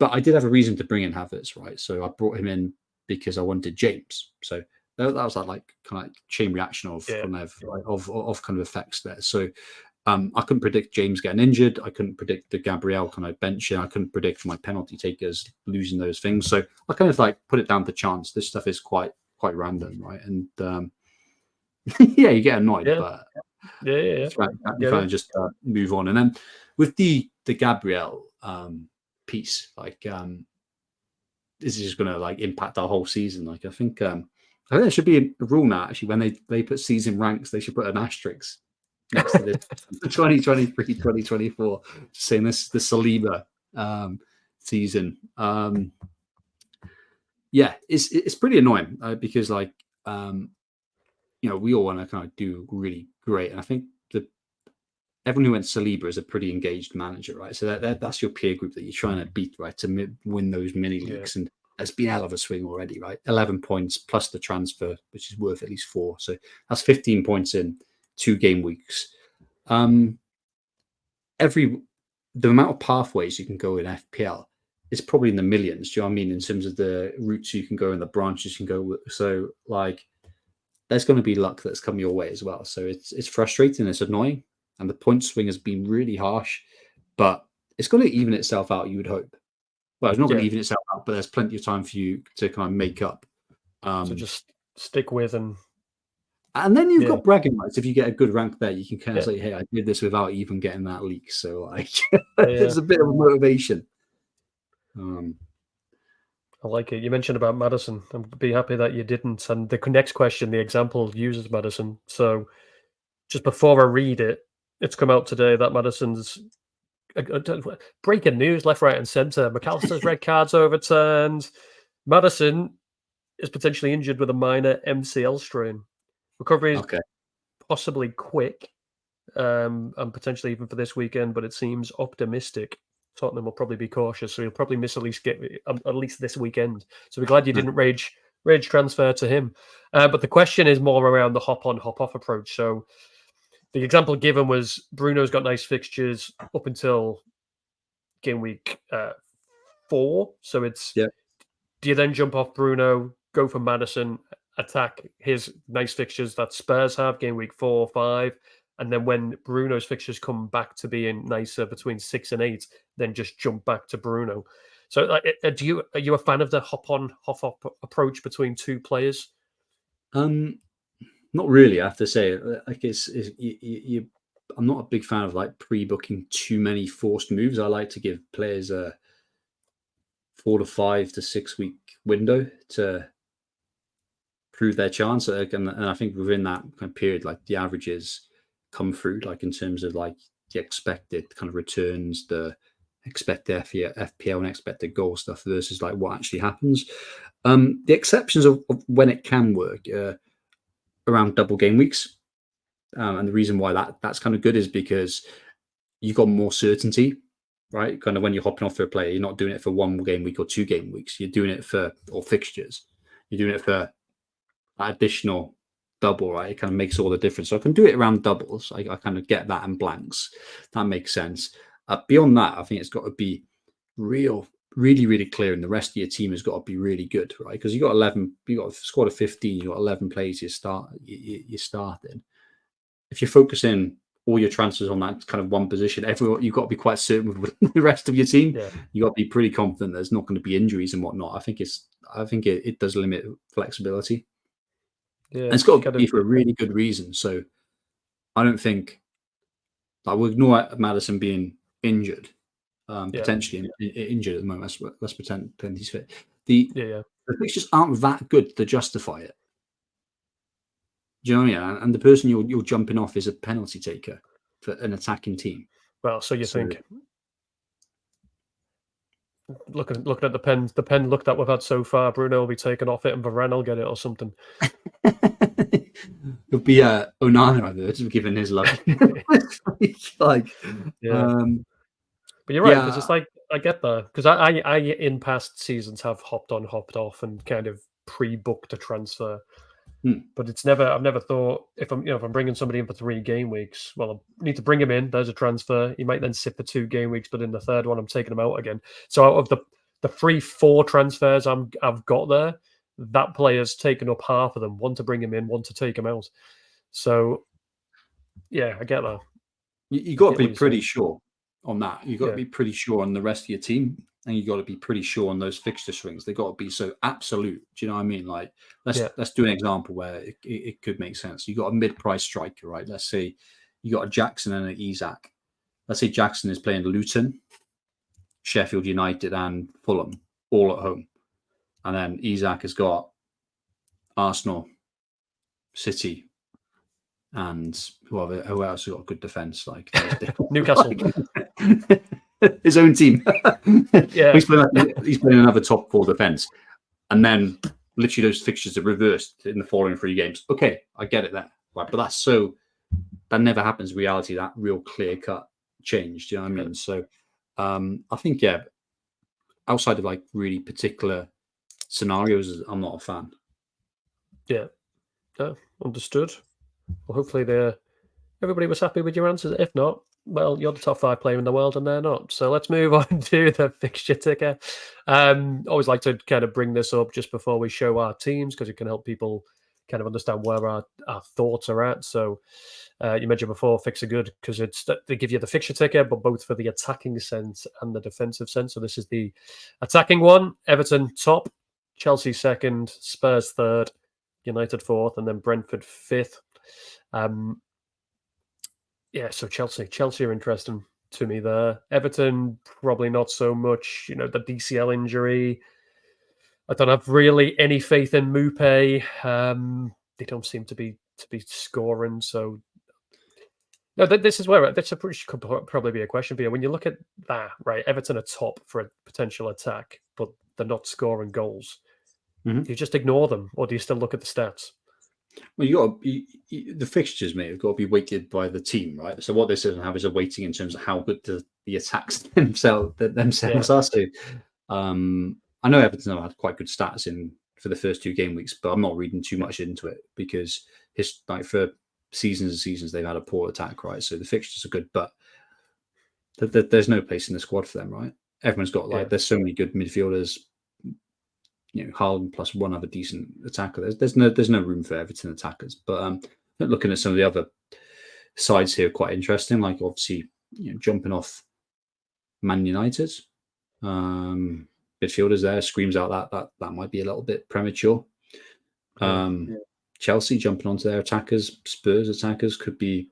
But I did have a reason to bring in Havertz, right? So I brought him in because I wanted James. So that was like kind of like chain reaction of kind of effects there. So I couldn't predict James getting injured. I couldn't predict the Gabriel kind of benching. I couldn't predict my penalty takers losing those things. So I kind of like put it down to chance. This stuff is quite random, right? And Yeah, you get annoyed, Yeah, but yeah. you kind of just move on. And then with the Gabriel piece, like this is just going to like impact our whole season. Like I think there should be a rule now. Actually, when they put season ranks, they should put an asterisk next to this 2023-2024, saying this is the Saliba season. Yeah, it's pretty annoying because like we all want to kind of do really great, and I think everyone who went Saliba is a pretty engaged manager, right? So that's your peer group that you're trying to beat, right, to win those mini leagues, and it's been a hell of a swing already, right? 11 points plus the transfer, which is worth at least 4, so that's 15 points in 2 game weeks. The amount of pathways you can go in FPL is probably in the millions. Do you know what I mean? In terms of the routes you can go and the branches you can go with. So like, there's going to be luck that's come your way as well. So it's frustrating, it's annoying, and the point swing has been really harsh, but it's going to even itself out, you would hope. Well, it's not going to even itself out, but there's plenty of time for you to kind of make up. So just stick with and then you've got bragging rights. If you get a good rank there, you can kind of say, hey, I did this without even getting that leak. So like it's a bit of a motivation. I like it. You mentioned about Maddison. I'd be happy that you didn't. And the next question, the example uses Maddison. So just before I read it, it's come out today that Maddison's breaking news, left, right, and centre. McAllister's red card's overturned. Maddison is potentially injured with a minor MCL strain. Recovery is possibly quick, and potentially even for this weekend, but it seems optimistic. Tottenham will probably be cautious, so he'll probably miss at least this weekend. So we're glad you didn't rage transfer to him. But the question is more around the hop on, hop off approach. So the example given was Bruno's got nice fixtures up until game week 4. So it's do you then jump off Bruno, go for Maddison, attack his nice fixtures that Spurs have game week 4, 5, and then when Bruno's fixtures come back to being nicer between 6 and 8, then just jump back to Bruno. So, are you a fan of the hop on, hop off approach between 2 players? Not really. I have to say, like I'm not a big fan of like pre-booking too many forced moves. I like to give players a 4 to 5 to 6 week window to prove their chance. And I think within that kind of period, like the averages come through, like in terms of like the expected kind of returns, the expected FPL and expected goal stuff versus like what actually happens. The exceptions of when it can work around double game weeks. And the reason why that's kind of good is because you've got more certainty, right? Kind of when you're hopping off for a player, you're not doing it for 1 game week or 2 game weeks. You're doing it or fixtures. You're doing it for additional double, right? It kind of makes all the difference. So I can do it around doubles. I kind of get that and blanks. That makes sense. Beyond that, I think it's got to be really, really clear, and the rest of your team has got to be really good, right? Because you got a squad of 15, you got 11 players you're starting. If you're focusing all your transfers on that kind of one position, you've got to be quite certain with the rest of your team. You got to be pretty confident there's not going to be injuries and whatnot. I think it does limit flexibility. Yeah, and it's got to be for a really good reason. So I don't think we'll ignore Maddison being injured, potentially injured at the moment. Let's pretend he's fit. The fixtures aren't that good to justify it. Do you know what I mean? And the person you're jumping off is a penalty taker for an attacking team. Well, so you think, looking at the pen look that we've had so far, Bruno will be taken off it and Varane will get it or something. It'll be Onana, I think, given his luck. But you're right, because it's like, I get that, because I in past seasons have hopped on, hopped off, and kind of pre-booked a transfer. But I've never thought if I'm bringing somebody in for 3 game weeks, well, I need to bring him in. There's a transfer. He might then sit for 2 game weeks, but in the third one, I'm taking him out again. So out of the 3-4 transfers I've got there, that player's taken up half of them. One to bring him in, one to take him out. So yeah, I get that. You got to be pretty sure on that. You've got to be pretty sure on the rest of your team, and you've got to be pretty sure on those fixture swings. They've got to be so absolute. Do you know what I mean? Like, let's do an example where it could make sense. You got a mid-price striker, right? Let's say you got a Jackson and an Isak. Let's say Jackson is playing Luton, Sheffield United, and Fulham all at home, and then Isak has got Arsenal, City, and who else has got a good defense? Like Newcastle, his own team. Yeah, he's playing another top 4 defense, and then literally those fixtures are reversed in the following 3 games. Okay, I get it there, right? But that never happens in reality. That real clear cut change. Do you know what I mean? So, I think outside of like really particular scenarios, I'm not a fan. Yeah, understood. Well, hopefully everybody was happy with your answers. If not, well, you're the top 5 player in the world and they're not. So let's move on to the fixture ticker. Always like to kind of bring this up just before we show our teams because it can help people kind of understand where our thoughts are at. So you mentioned before Fixture Good because they give you the fixture ticker, but both for the attacking sense and the defensive sense. So this is the attacking one. Everton top, Chelsea second, Spurs third, United fourth, and then Brentford fifth. So Chelsea are interesting to me there. Everton probably not so much. You know, the DCL injury. I don't have really any faith in Mupé. They don't seem to be scoring. So no, this is where this could probably be a question for you. When you look at that, right? Everton are top for a potential attack, but they're not scoring goals. Mm-hmm. Do you just ignore them, or do you still look at the stats? Well, the fixtures, mate, have got to be weighted by the team, right? So what this doesn't have is a weighting in terms of how good the attacks themselves are. So, I know Everton have had quite good stats for the first 2 game weeks, but I'm not reading too much into it because for seasons and seasons they've had a poor attack, right? So the fixtures are good, but there's no place in the squad for them, right? Everyone's got there's so many good midfielders. You know, Haaland plus one other decent attacker. There's no room for Everton attackers. But looking at some of the other sides here, quite interesting. Like obviously, jumping off Man United, midfielders there screams out that might be a little bit premature. Chelsea jumping onto their attackers, Spurs attackers could be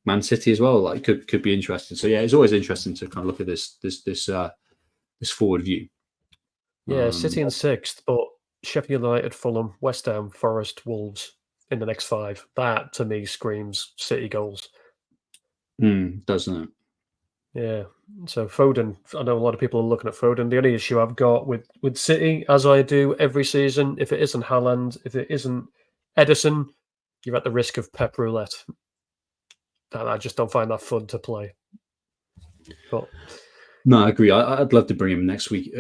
Man City as well. Like could be interesting. So yeah, it's always interesting to kind of look at this forward view. Yeah, City in 6th, but Sheffield United, Fulham, West Ham, Forest, Wolves in the next 5. That, to me, screams City goals. Doesn't it? Yeah. So Foden, I know a lot of people are looking at Foden. The only issue I've got with City, as I do every season, if it isn't Haaland, if it isn't Edison, you're at the risk of Pep Roulette. And I just don't find that fun to play. But no, I agree. I'd love to bring him this week,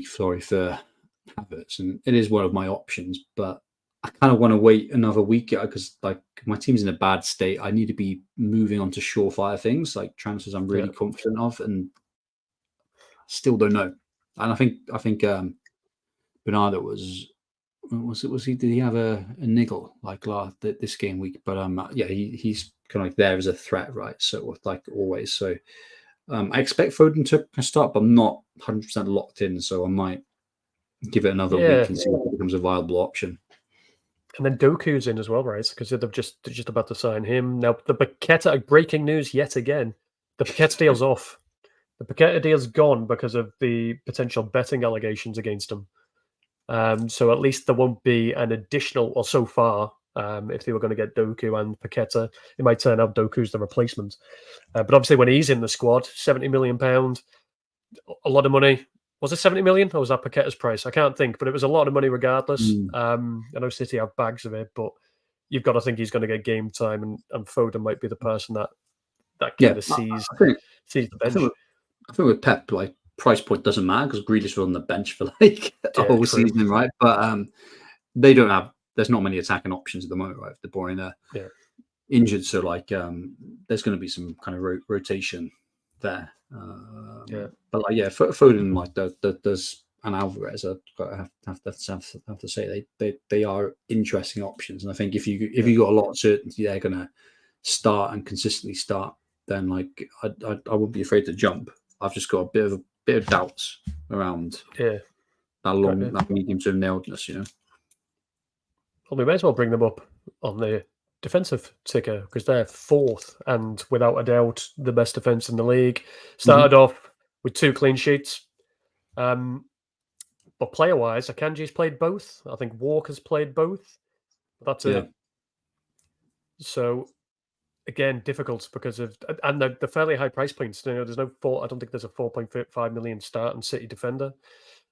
for Havertz, and it is one of my options. But I kind of want to wait another week because, like, my team's in a bad state. I need to be moving on to surefire things like transfers I'm really confident of, and still don't know. And I think Bernardo did he have a niggle like this game week? But he's kind of like there as a threat, right? So like always, so. I expect Foden to start, but I'm not 100% locked in, so I might give it another week and see if it becomes a viable option. And then Doku's in as well, right? Because they're just about to sign him. Now, the Paqueta, breaking news yet again. The Paqueta deal's off. The Paqueta deal's gone because of the potential betting allegations against him. So at least there won't be an additional, or so far, if they were going to get Doku and Paqueta, it might turn out Doku's the replacement. But obviously when he's in the squad, £70 million, a lot of money. Was it 70 million or was that Paqueta's price? I can't think, but it was a lot of money regardless. I know City have bags of it, but you've got to think he's going to get game time, and Foden might be the person that kind of sees the bench. I think with Pep, like, price point doesn't matter because Grealish was on the bench for like a whole season, right? But they don't have. There's not many attacking options at the moment, right? If De Bruyne injured, so like there's going to be some kind of rotation there. But like Foden, like there's and Alvarez. I have to say they are interesting options, and I think if you got a lot of certainty, they're going to start and consistently start then like I wouldn't be afraid to jump. I've just got a bit of doubts around that that medium term nailedness. Well, we may as well bring them up on the defensive ticker because they're 4th and without a doubt the best defense in the league. Started off with 2 clean sheets. But player-wise, Akanji's played both. I think Walker's played both. That's it. So, again, difficult because of... And the fairly high price points. There's no... I don't think there's a 4.5 million start and City defender.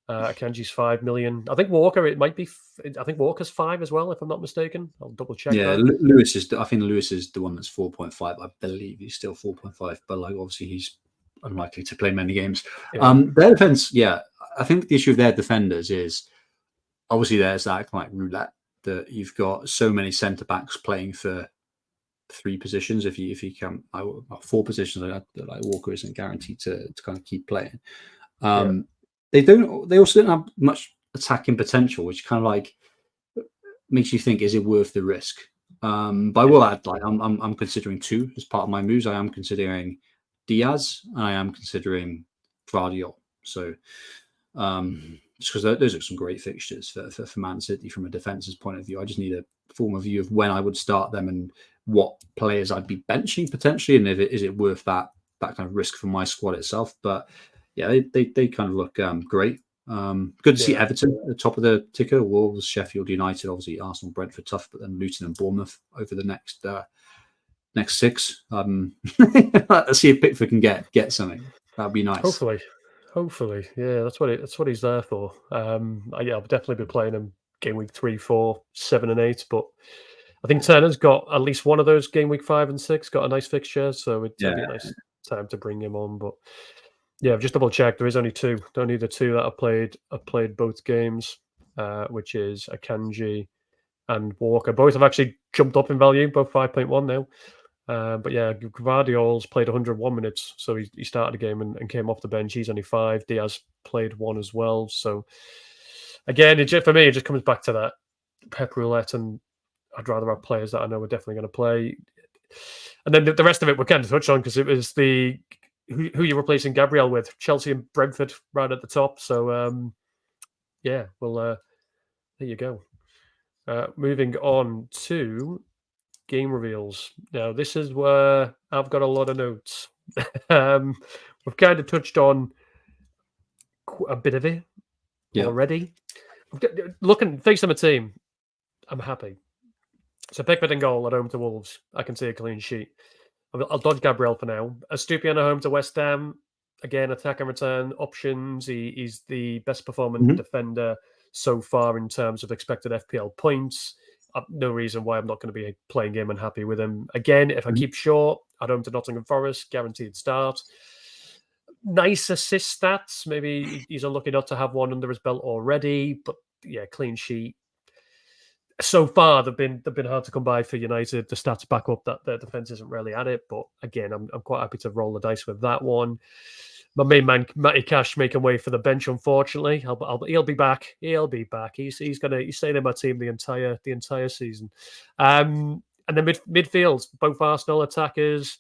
Akanji's 5 million. I think Walker, it might be... I think Walker's 5 as well, if I'm not mistaken. I'll double check that. Lewis is... I think Lewis is the one that's 4.5. I believe he's still 4.5. But like obviously he's unlikely to play many games. Their defense, I think the issue with their defenders is obviously there's that kind of like roulette that you've got so many centre backs playing for 3 positions. If you can 4 positions, like Walker isn't guaranteed to kind of keep playing. They also don't have much attacking potential, which kind of like makes you think, is it worth the risk? But I will add, like I'm considering 2 as part of my moves. I am considering Diaz and I am considering Gabriel. So just because those are some great fixtures for Man City from a defense's point of view. I just need a form view of when I would start them and what players I'd be benching potentially, and is it worth that kind of risk for my squad itself. But yeah, they kind of look great. Good to see Everton at the top of the ticker. Wolves, Sheffield United, obviously Arsenal, Brentford tough, but then Luton and Bournemouth over the next 6. Let's see if Pickford can get something. That'd be nice. Hopefully, yeah, that's what he's there for. I'll definitely be playing him game week 3, 4, 7, and 8. But I think Turner's got at least one of those game week 5 and 6. Got a nice fixture, so it'd be a nice time to bring him on. But yeah, I've just double checked. There is only 2. Only the 2 that have played both games, which is Akanji and Walker. Both have actually jumped up in value, both 5.1 now. But yeah, Gvardiol's played 101 minutes, so he started the game and came off the bench. He's only 5. Diaz played 1 as well. So again, for me, it just comes back to that Pep roulette, and I'd rather have players that I know are definitely going to play. And then the rest of it we kind of touched on because it was who you're replacing Gabriel with, Chelsea and Brentford right at the top. So yeah, well, there you go. Moving on to game reveals. Now, this is where I've got a lot of notes. We've kind of touched on a bit of it already. Facing a team, I'm happy. So Pickford in goal at home to Wolves. I can see a clean sheet. I'll dodge Gabriel for now. Estupiñán at home to West Ham. Again, attack and return options. He's the best performing defender so far in terms of expected FPL points. No reason why I'm not going to be playing him and happy with him. Again, if I keep short, at home to Nottingham Forest, guaranteed start. Nice assist stats. Maybe he's unlucky not to have one under his belt already, but yeah, clean sheet. So far, they've been hard to come by for United. The stats back up that their defense isn't really at it, but again, I'm quite happy to roll the dice with that one. My main man, Matty Cash, making way for the bench. Unfortunately, he'll be back. He'll be back. He's staying in my team the entire season. And then midfield, both Arsenal attackers,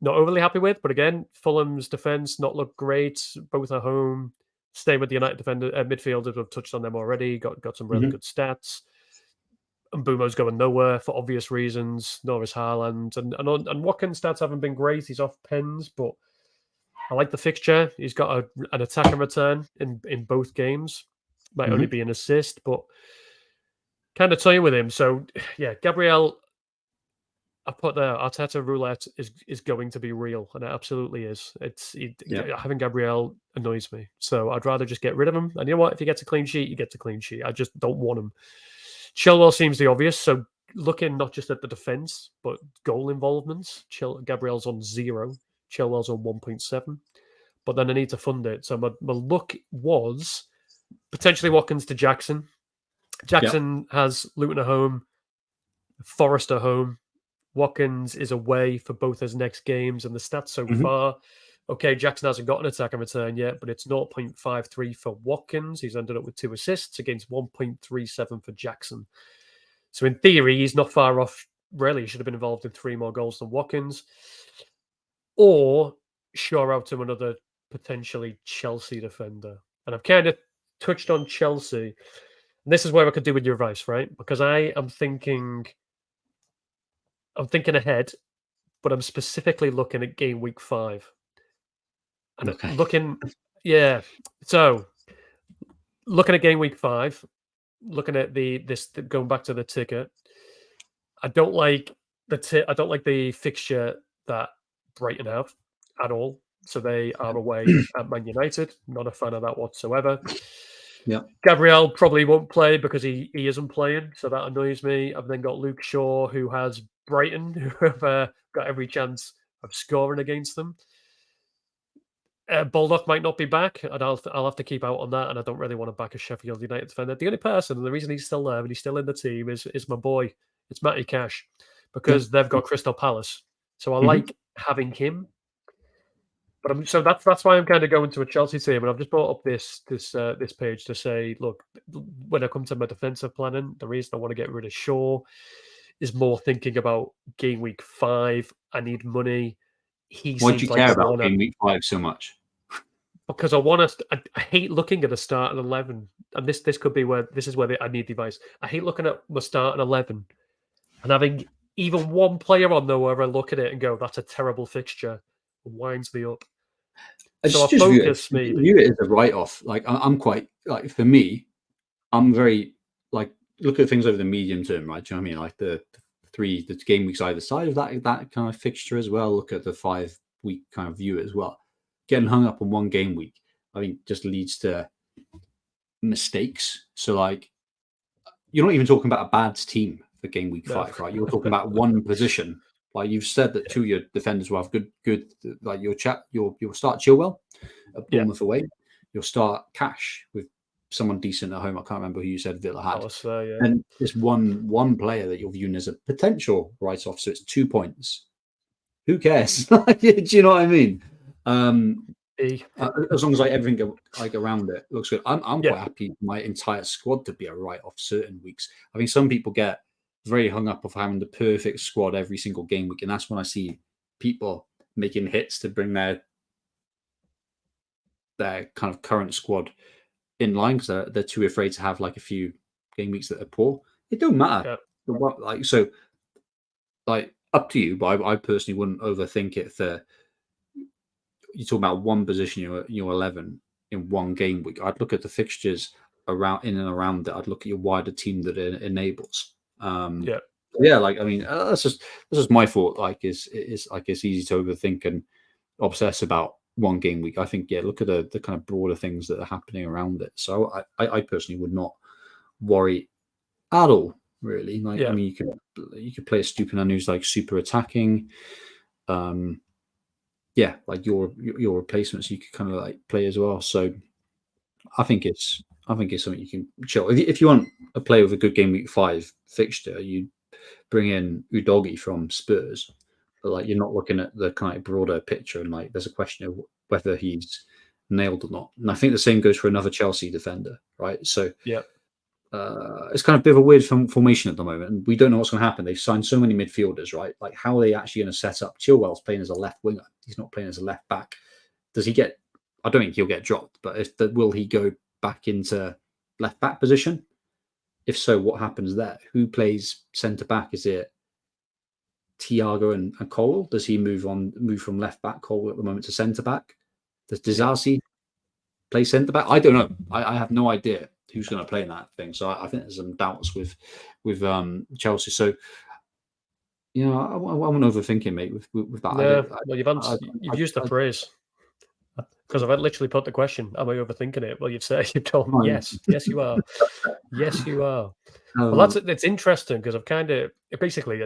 not overly happy with. But again, Fulham's defense not look great. Both at home. Staying with the United midfielders, we've touched on them already. Got some really good stats. And Mbumo's going nowhere for obvious reasons. Nor is Haaland. And Watkins' stats haven't been great. He's off pens, but I like the fixture. He's got an attack and return in both games. Might only be an assist, but kind of toying with him. So yeah, Gabriel, I put there, Arteta roulette is going to be real, and it absolutely is. Having Gabriel annoys me. So I'd rather just get rid of him. And you know what? If he gets a clean sheet, he gets a clean sheet. I just don't want him. Chilwell seems the obvious. So looking not just at the defense, but goal involvements. Gabriel's on 0. Chilwell's on 1.7. But then I need to fund it. So my look was potentially Watkins to Jackson. Jackson has Luton at home, Forest at home. Watkins is away for both his next games, and the stats so far. Okay, Jackson hasn't got an attack and return yet, but it's 0.53 for Watkins. He's ended up with 2 assists against 1.37 for Jackson. So in theory, he's not far off. Really, he should have been involved in 3 more goals than Watkins. or shore out to another potentially Chelsea defender. And I've kind of touched on Chelsea. And this is where I could do with your advice, right? Because I am thinking ahead, but I'm specifically looking at game week 5. And Okay. yeah. So looking at game week 5, looking at going back to the ticket, I don't like the fixture that Brighton have at all. So they are away at Man United. Not a fan of that whatsoever. Yeah. Gabriel probably won't play because he isn't playing, so that annoys me. I've then got Luke Shaw, who has Brighton, who have got every chance of scoring against them. Baldock might not be back, and I'll have to keep out on that. And I don't really want to back a Sheffield United defender. The only person, and the reason he's still there and he's still in the team, is my boy. It's Matty Cash, because they've got Crystal Palace. So I like having him. But so that's why I'm kind of going to a Chelsea team, and I've just brought up this page to say, look, when I come to my defensive planning, the reason I want to get rid of Shaw is more thinking about game week 5. I need money. Why do you care about game week 5 so much? Because I want to. I hate looking at the starting 11, and this could be where I need advice. I hate looking at the starting 11 and having even one player on there where I look at it and go, "That's a terrible fixture." It winds me up. So I focus view it as a write-off. Like I'm quite like, for me, I'm very like, look at things over the medium term, right? Do you know what I mean? Like the game weeks either side of that kind of fixture as well. Look at the 5-week kind of view as well. Getting hung up on one game week, I think, just leads to mistakes. So like, you're not even talking about a bad team for game week 5, right? You're talking about one position. Like you've said that 2 of your defenders will have good. Like you'll start Chilwell at Bournemouth away. You'll start Cash with someone decent at home. I can't remember who you said Villa had. And this one player that you're viewing as a potential write-off. So it's 2 points. Who cares? Do you know what I mean? As long as like everything like around it looks good, I'm quite happy for my entire squad to be a write-off certain weeks. I think some people get very hung up of having the perfect squad every single game week, and that's when I see people making hits to bring their kind of current squad in line because they're too afraid to have like a few game weeks that are poor. It don't matter. Like so, like up to you. But I personally wouldn't overthink it. You talk about one position, your 11 in one game week. I'd look at the fixtures in and around it. I'd look at your wider team that it enables. Like I mean, that's just my thought. Like it's easy to overthink and obsess about one game week. I think look at the kind of broader things that are happening around it. So I personally would not worry at all, really. Like I mean, you could play a Stupinan who's like super attacking. Like your replacements you could kind of like play as well. So I think it's something you can chill. If you want a player with a good game week 5 fixture, you bring in Udogie from Spurs, but like you're not looking at the kind of broader picture, and like there's a question of whether he's nailed or not. And I think the same goes for another Chelsea defender, right? So it's kind of a bit of a weird formation at the moment, and we don't know what's going to happen. They've signed so many midfielders, right? Like how are they actually going to set up? Chilwell's playing as a left winger. He's not playing as a left back. Does he get? I don't think he'll get dropped, but will he go back into left back position? If so, what happens there? Who plays centre back? Is it Thiago and Cole? Does he move from left back Cole at the moment to centre back? Does Disasi play centre back? I don't know. I have no idea who's going to play in that thing. So I think there's some doubts with Chelsea. So I won't overthink it, mate. With that, you've used the phrase. Because I've literally put the question, am I overthinking it? Well, you've told me yes. Yes, you are. Yes, you are. Well, it's interesting because I've kind of basically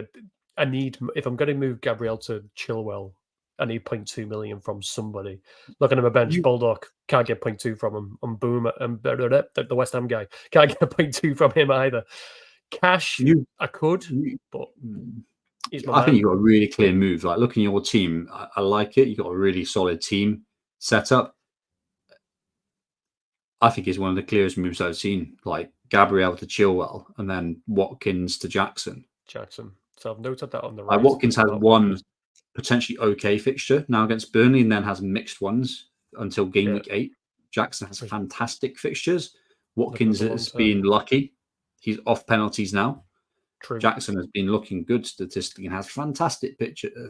I need, if I'm going to move Gabriel to Chilwell, I need 0.2 million from somebody. Looking at my bench, Baldock can't get 0.2 from him. And Boom, and the West Ham guy can't get 0.2 from him either. Cash, I could, but I think you've got a really clear move. Like looking at your team, I like it. You've got a really solid team set up. I think it's one of the clearest moves I've seen. Like Gabriel to Chilwell, and then Watkins to Jackson. So I've noted that on the right. Watkins has one potentially okay fixture now against Burnley, and then has mixed ones until game week 8. Jackson has fantastic fixtures. Watkins has been lucky. He's off penalties now. True. Jackson has been looking good statistically and has fantastic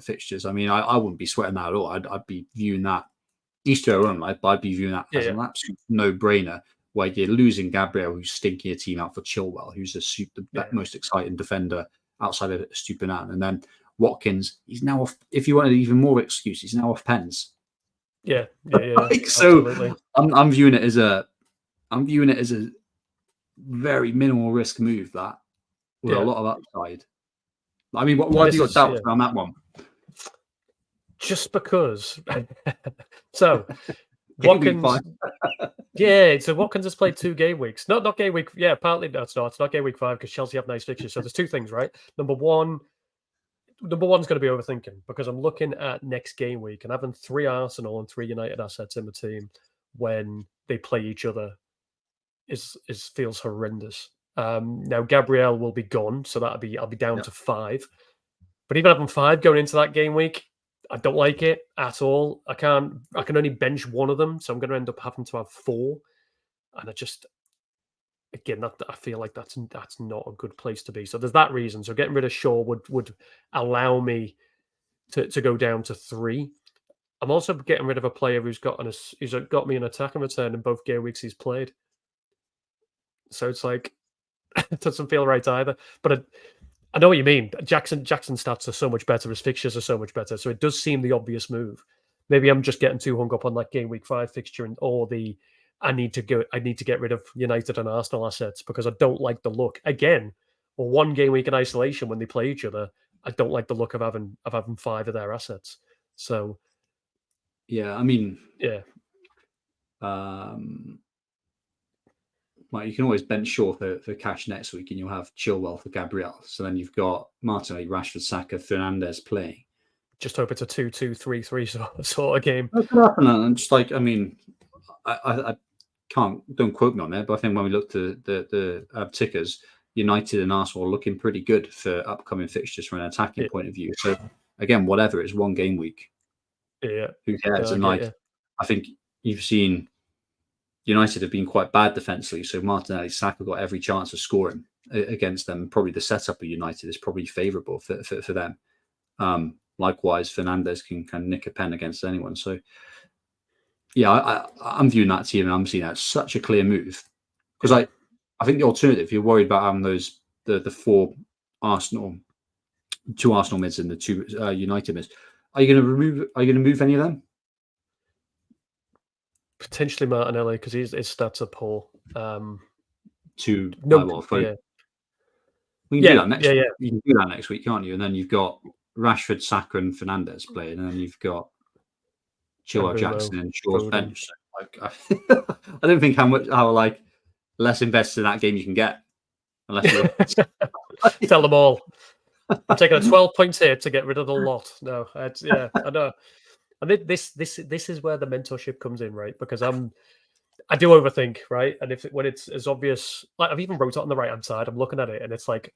fixtures. I mean, I wouldn't be sweating that at all. I'd be viewing that Easter run. I'd be viewing that as an absolute no-brainer. Where you're losing Gabriel, who's stinking your team out for Chilwell, who's the most exciting defender outside of Stupinan, and then Watkins. He's now off. If you wanted even more excuse, he's now off pens. Yeah. So I'm viewing it as a very minimal risk move that with a lot of upside. I mean, why have you got doubts around that one? Just because. So Watkins. So Watkins has played 2 game weeks. Not game week. Yeah, partly that's not. It's not game week 5 because Chelsea have nice fixtures. So there's 2 things, right? Number one's going to be overthinking because I'm looking at next game week and having 3 Arsenal and 3 United assets in the team when they play each other feels horrendous. Now Gabriel will be gone, so I'll be down to 5. But even having 5 going into that game week, I don't like it at all. I can only bench one of them, so I'm going to end up having to have 4. And I feel like that's not a good place to be. So there's that reason. So getting rid of Shaw would allow me to go down to 3. I'm also getting rid of a player who's got me an attacking return in both game weeks he's played. So it's like it doesn't feel right either. But I know what you mean. Jackson stats are so much better. His fixtures are so much better. So it does seem the obvious move. Maybe I'm just getting too hung up on that game week 5 fixture I need to get rid of United and Arsenal assets because I don't like the look. Again, one game week in isolation when they play each other, I don't like the look of having 5 of their assets. So yeah, I mean, well, you can always bench Shaw for cash next week, and you'll have Chilwell for Gabriel. So then you've got Martinelli, Rashford, Saka, Fernandes playing. Just hope it's a 2-2-3-3 sort of game. That could happen. And just like, I mean, I don't quote me on it, but I think when we look to the tickers, United and Arsenal are looking pretty good for upcoming fixtures from an attacking point of view. So again, whatever, it's 1 game week. Yeah. Who cares? And I think you've seen United have been quite bad defensively, so Martinelli, Saka got every chance of scoring against them. Probably the setup of United is probably favourable for them. Likewise, Fernandes can nick a pen against anyone. So, yeah, I'm viewing that team and I'm seeing that such a clear move because I think the alternative, you're worried about having the 4 Arsenal, 2 Arsenal mids and the 2 United mids. Are you going to move any of them? Potentially Martinelli because his stats are poor. We can do that next week. You can do that next week, can't you? And then you've got Rashford, Saka, and Fernandes playing, and then you've got Chilwell, Jackson, and Shaw's bench. I don't think how less invested in that game you can get, unless you tell them all. I'm taking a 12 points here to get rid of the lot. No, I know. And this is where the mentorship comes in, right? Because I do overthink, right? And when it's as obvious, like I've even wrote it on the right hand side. I'm looking at it, and it's like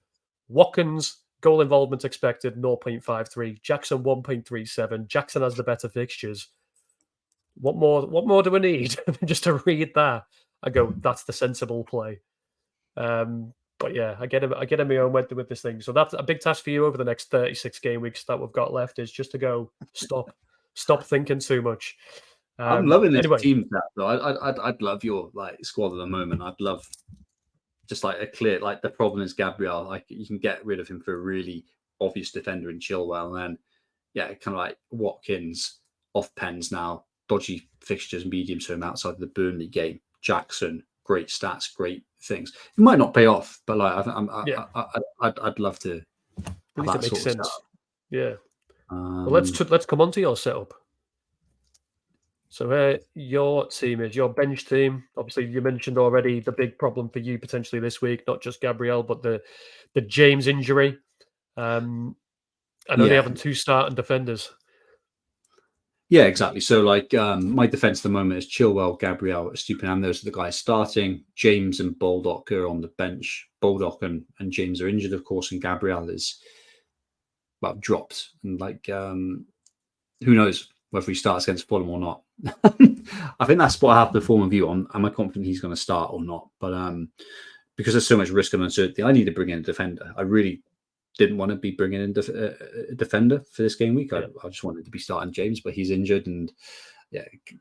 Watkins goal involvement expected 0.53, Jackson 1.37. Jackson has the better fixtures. What more do we need? Just to read that, I go, that's the sensible play. But yeah, I get in my own way with this thing. So that's a big task for you over the next 36 game weeks that we've got left. Is just to go stop thinking too much. I'm loving this team though. I'd love your squad at the moment. I'd love just a clear the problem is Gabriel. You can get rid of him for a really obvious defender in Chilwell, and then kind of Watkins off pens now, dodgy fixtures, medium term outside of the Burnley game. Jackson, great stats, great things. It might not pay off, but I'd love to. At least it makes sense. Yeah. Well, let's come on to your setup. So your team is your bench team. Obviously, you mentioned already the big problem for you potentially this week, not just Gabriel, but the James injury. And only having 2 starting defenders. Yeah, exactly. So my defense at the moment is Chilwell, Gabriel, Stupinan. Those are the guys starting. James and Baldock are on the bench. Baldock and James are injured, of course, and Gabriel is dropped. And who knows whether he starts against Fulham or not. I think that's what I have the form view on. Am I confident he's going to start or not? But because there's so much risk and uncertainty, I need to bring in a defender. I really didn't want to be bringing in a defender for this game week. I just wanted to be starting James, but he's injured, and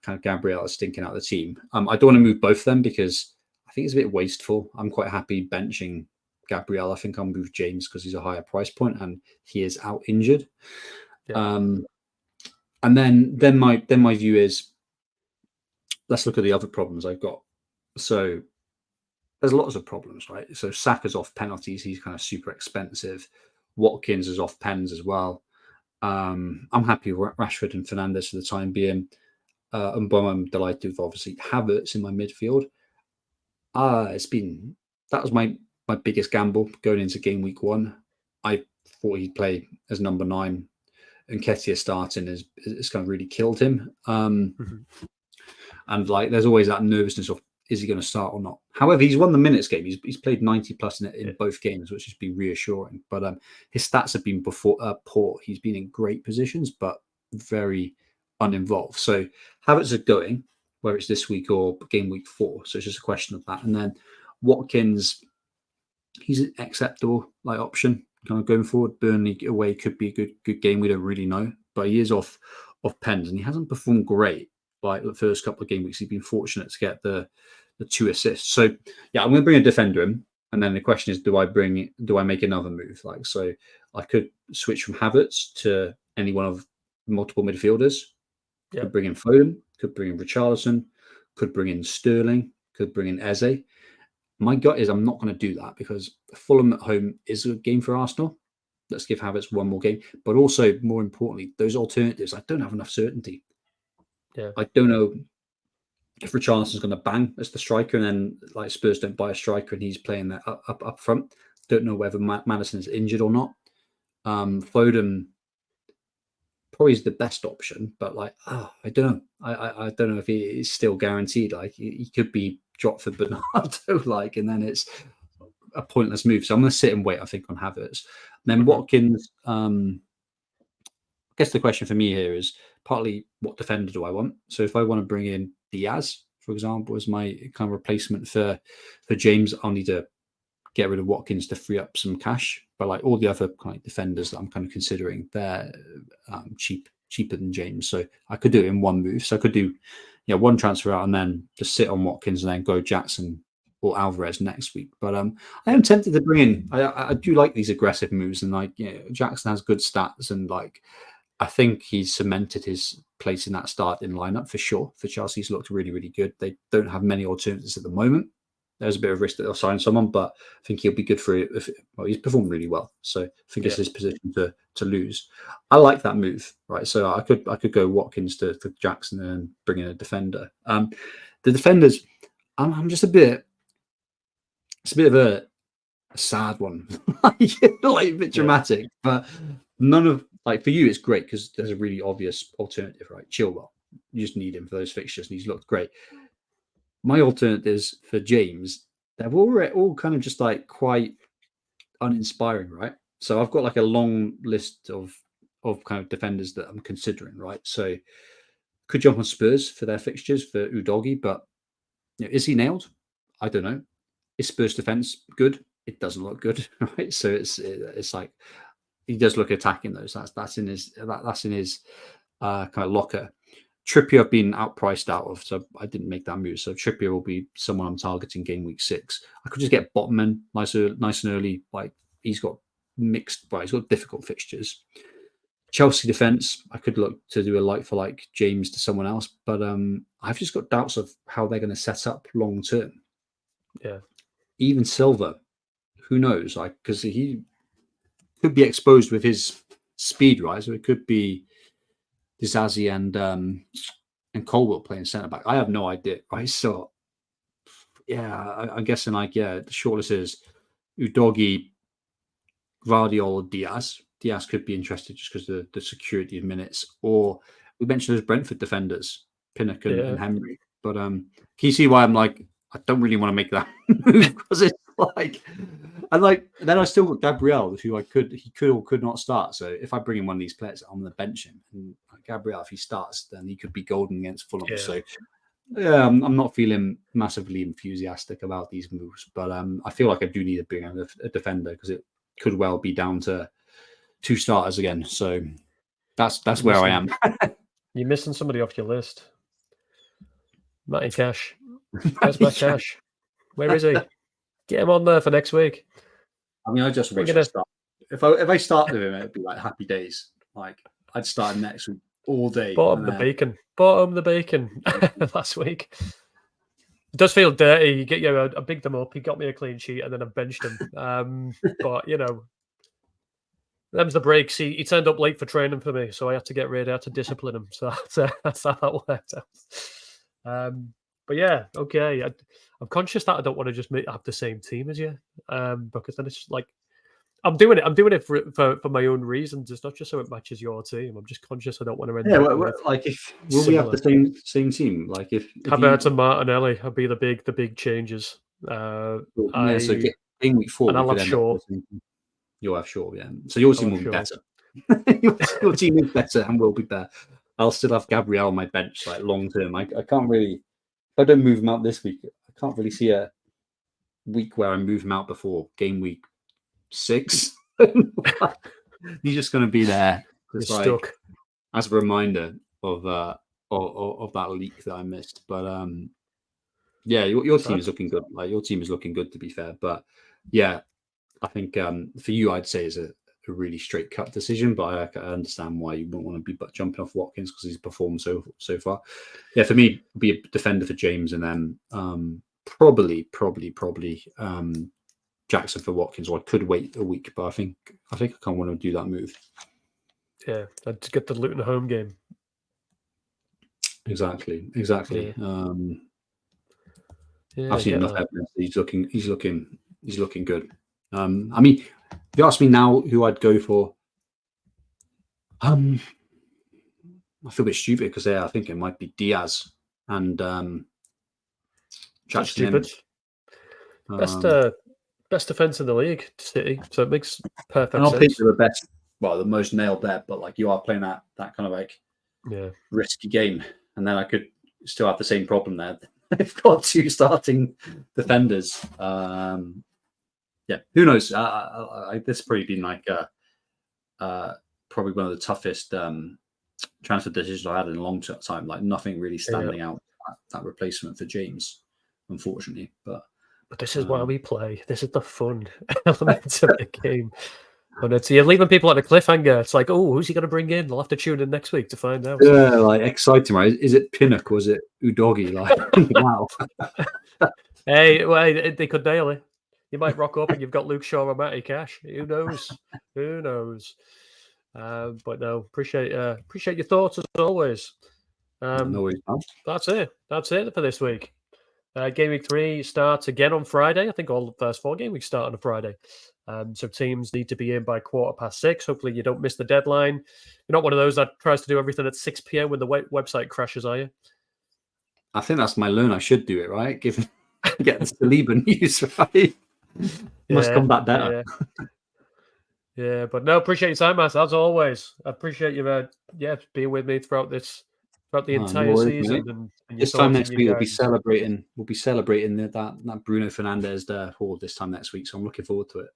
kind of Gabriel is stinking out the team. I don't want to move both of them because I think it's a bit wasteful. I'm quite happy benching Gabriel. I think I'll move James because he's a higher price point and he is out injured. Yeah. And then my view is, let's look at the other problems I've got. So there's lots of problems, right? So Saka's off penalties. He's kind of super expensive. Watkins is off pens as well. I'm happy with Rashford and Fernandes for the time being. And I'm delighted with, obviously, Havertz in my midfield. That was my biggest gamble going into game week 1. I thought he'd play as number 9. And Nketiah starting is kind of really killed him. And like, there's always that nervousness of, is he going to start or not? However, he's won the minutes game. He's played 90 plus in both games, which has been reassuring. But his stats have been poor. He's been in great positions, but very uninvolved. So Havertz are going, whether it's this week or game week 4. So it's just a question of that. And then Watkins, he's an acceptable option kind of going forward. Burnley away could be a good game. We don't really know, but he is off pens and he hasn't performed great. Like the first couple of game weeks, he's been fortunate to get the 2 assists. So yeah, I'm going to bring a defender in, and then the question is, do I make another move? So I could switch from Havertz to any one of multiple midfielders. Yeah. Could bring in Foden, could bring in Richarlison, could bring in Sterling, could bring in Eze. My gut is I'm not going to do that because Fulham at home is a game for Arsenal. Let's give Havertz one more game. But also, more importantly, those alternatives, I don't have enough certainty. Yeah. I don't know if Richarlison's going to bang as the striker, and then Spurs don't buy a striker and he's playing that up front. Don't know whether Maddison's injured or not. Foden probably is the best option, but I don't know. I don't know if he is still guaranteed. He could be dropped for Bernardo, and then it's a pointless move. So I'm going to sit and wait, I think, on Havertz. And then Watkins. I guess the question for me here is partly, what defender do I want? So if I want to bring in Diaz, for example, as my kind of replacement for James, I'll need to get rid of Watkins to free up some cash. But all the other kind of defenders that I'm kind of considering, they're cheaper than James. So I could do it in one move. So I could do one transfer out and then just sit on Watkins and then go Jackson or Alvarez next week. But I am tempted to bring in. I do like these aggressive moves, and Jackson has good stats, and I think he's cemented his place in that starting lineup for sure. For Chelsea, he's looked really, really good. They don't have many alternatives at the moment. There's a bit of risk that they'll sign someone, but I think he'll be good for it. He's performed really well, so I think it's his position to lose. I like that move, right? So I could go Watkins to Jackson and bring in a defender. The defenders, I'm just a bit. It's a bit of a sad one, a bit dramatic, but none of. For you, it's great because there's a really obvious alternative, right? Chilwell. You just need him for those fixtures, and he's looked great. My alternatives for James, they're all kind of just quite uninspiring, right? So I've got a long list of kind of defenders that I'm considering, right? So could jump on Spurs for their fixtures for Udogie, but is he nailed? I don't know. Is Spurs defense good? It doesn't look good, right? So it's he does look attacking those. That's in his kind of locker. Trippier I've been outpriced out of, so I didn't make that move. So Trippier will be someone I'm targeting game week 6. I could just get Botman nice and early. He's got he's got difficult fixtures. Chelsea defense, I could look to do a like James to someone else, but I've just got doubts of how they're going to set up long term. Yeah. Even Silva, who knows? Because he could be exposed with his speed, right? So it could be Dizazi and Colwell playing centre back. I have no idea, right? So yeah, I'm guessing the shortlist is Udogie, Guardiola, Diaz. Diaz could be interested just because of the security of minutes. Or we mentioned those Brentford defenders, Pinnock and Henry. But can you see why I'm I don't really want to make that move because it's then I still got Gabriel, who he could or could not start. So if I bring in one of these players, I'm going to bench him. And Gabriel, if he starts, then he could be golden against Fulham. Yeah. So yeah, I'm not feeling massively enthusiastic about these moves, but I feel like I do need to bring in a defender because it could well be down to 2 starters again. So that's where I am. You're missing somebody off your list. Matty Cash. Where's Matt Cash? Where is he? Get him on there for next week. I mean, I just wish I started. If I started with him, it'd be like happy days. Like I'd start him next week all day. Bought him the bacon last week. It does feel dirty. I bigged him up. He got me a clean sheet, and then I benched him. But them's the breaks. He turned up late for training for me, so I had to get rid. I had to discipline him. So that's how that worked out. But yeah, okay. I'm conscious that I don't want to just have the same team as you, because then it's just like I'm doing it for my own reasons. It's not just so it matches your team. I'm just conscious I don't want to end up with will we have the same team? Like if Havertz and Martinelli would be the big changes. So game week 4, and I'll have Shaw. You'll have Shaw, yeah. So your team will be better. your team is better and will be better. I'll still have Gabriel on my bench, like long term. I can't really. If I don't move him out this week, I can't really see a week where I move him out before game week 6. He's just going to be there. Stuck. As a reminder of that leak that I missed. But yeah, your team is looking good. Like your team is looking good, to be fair. But yeah, I think for you, I'd say is a really straight cut decision. But I understand why you wouldn't want to be jumping off Watkins because he's performed so far. Yeah, for me, be a defender for James, and then probably Jackson for Watkins, or I could wait a week, but I think I kind of want to do that move. Yeah, and to get the Luton home game. Exactly. Yeah, I've seen enough evidence. He's looking good. I mean, if you ask me now who I'd go for, I feel a bit stupid because I think it might be Diaz and Jackson. Best defense in the league, City. So it makes perfect sense. I don't think they're the most nailed bet, but like you are playing that kind of like risky game, and then I could still have the same problem there. They've got 2 starting defenders. Yeah, who knows? This has probably been like probably one of the toughest transfer decisions I had in a long time. Like nothing really standing out that replacement for James, unfortunately. But this is why we play. This is the fun element of the game. And you're leaving people at a cliffhanger. It's like, oh, who's he going to bring in? They'll have to tune in next week to find out. Yeah, like exciting, right? Is it Pinnock or is it Udogi? Like, wow. Hey, well, they could nail it. You might rock up and you've got Luke Shaw or Matty Cash. Who knows? Who knows? But no, appreciate your thoughts as always. No worries, man. That's it for this week. Game week 3 starts again on Friday. I think all the first 4 game weeks start on a Friday. So teams need to be in by 6:15. Hopefully you don't miss the deadline. You're not one of those that tries to do everything at 6 p.m. when the website crashes, are you? I think that's my learn. I should do it, right? Get the Saliba news, right? Must come back better. Yeah, but no, appreciate your time, Matt, as always. I appreciate you being with me throughout the entire season. And this time next week, we'll be celebrating that Bruno Fernandes haul this time next week. So I'm looking forward to it.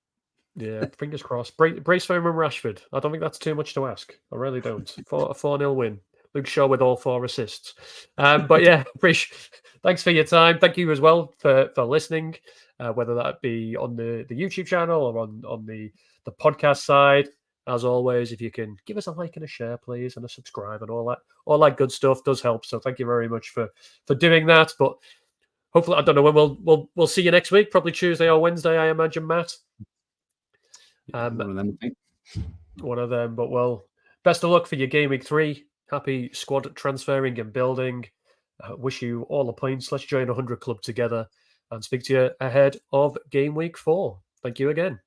Yeah, fingers crossed. Brace for him and Rashford. I don't think that's too much to ask. I really don't. For a 4-0 win. Luke Shaw with all 4 assists. But yeah, thanks for your time. Thank you as well for listening, whether that be on the YouTube channel or on the podcast side. As always, if you can give us a like and a share, please, and a subscribe and all that good stuff does help. So thank you very much for doing that. But hopefully, I don't know when we'll see you next week. Probably Tuesday or Wednesday, I imagine, Matt. One of them. But well, best of luck for your game week 3. Happy squad transferring and building. Wish you all the points. Let's join 100 club together and speak to you ahead of game week 4. Thank you again.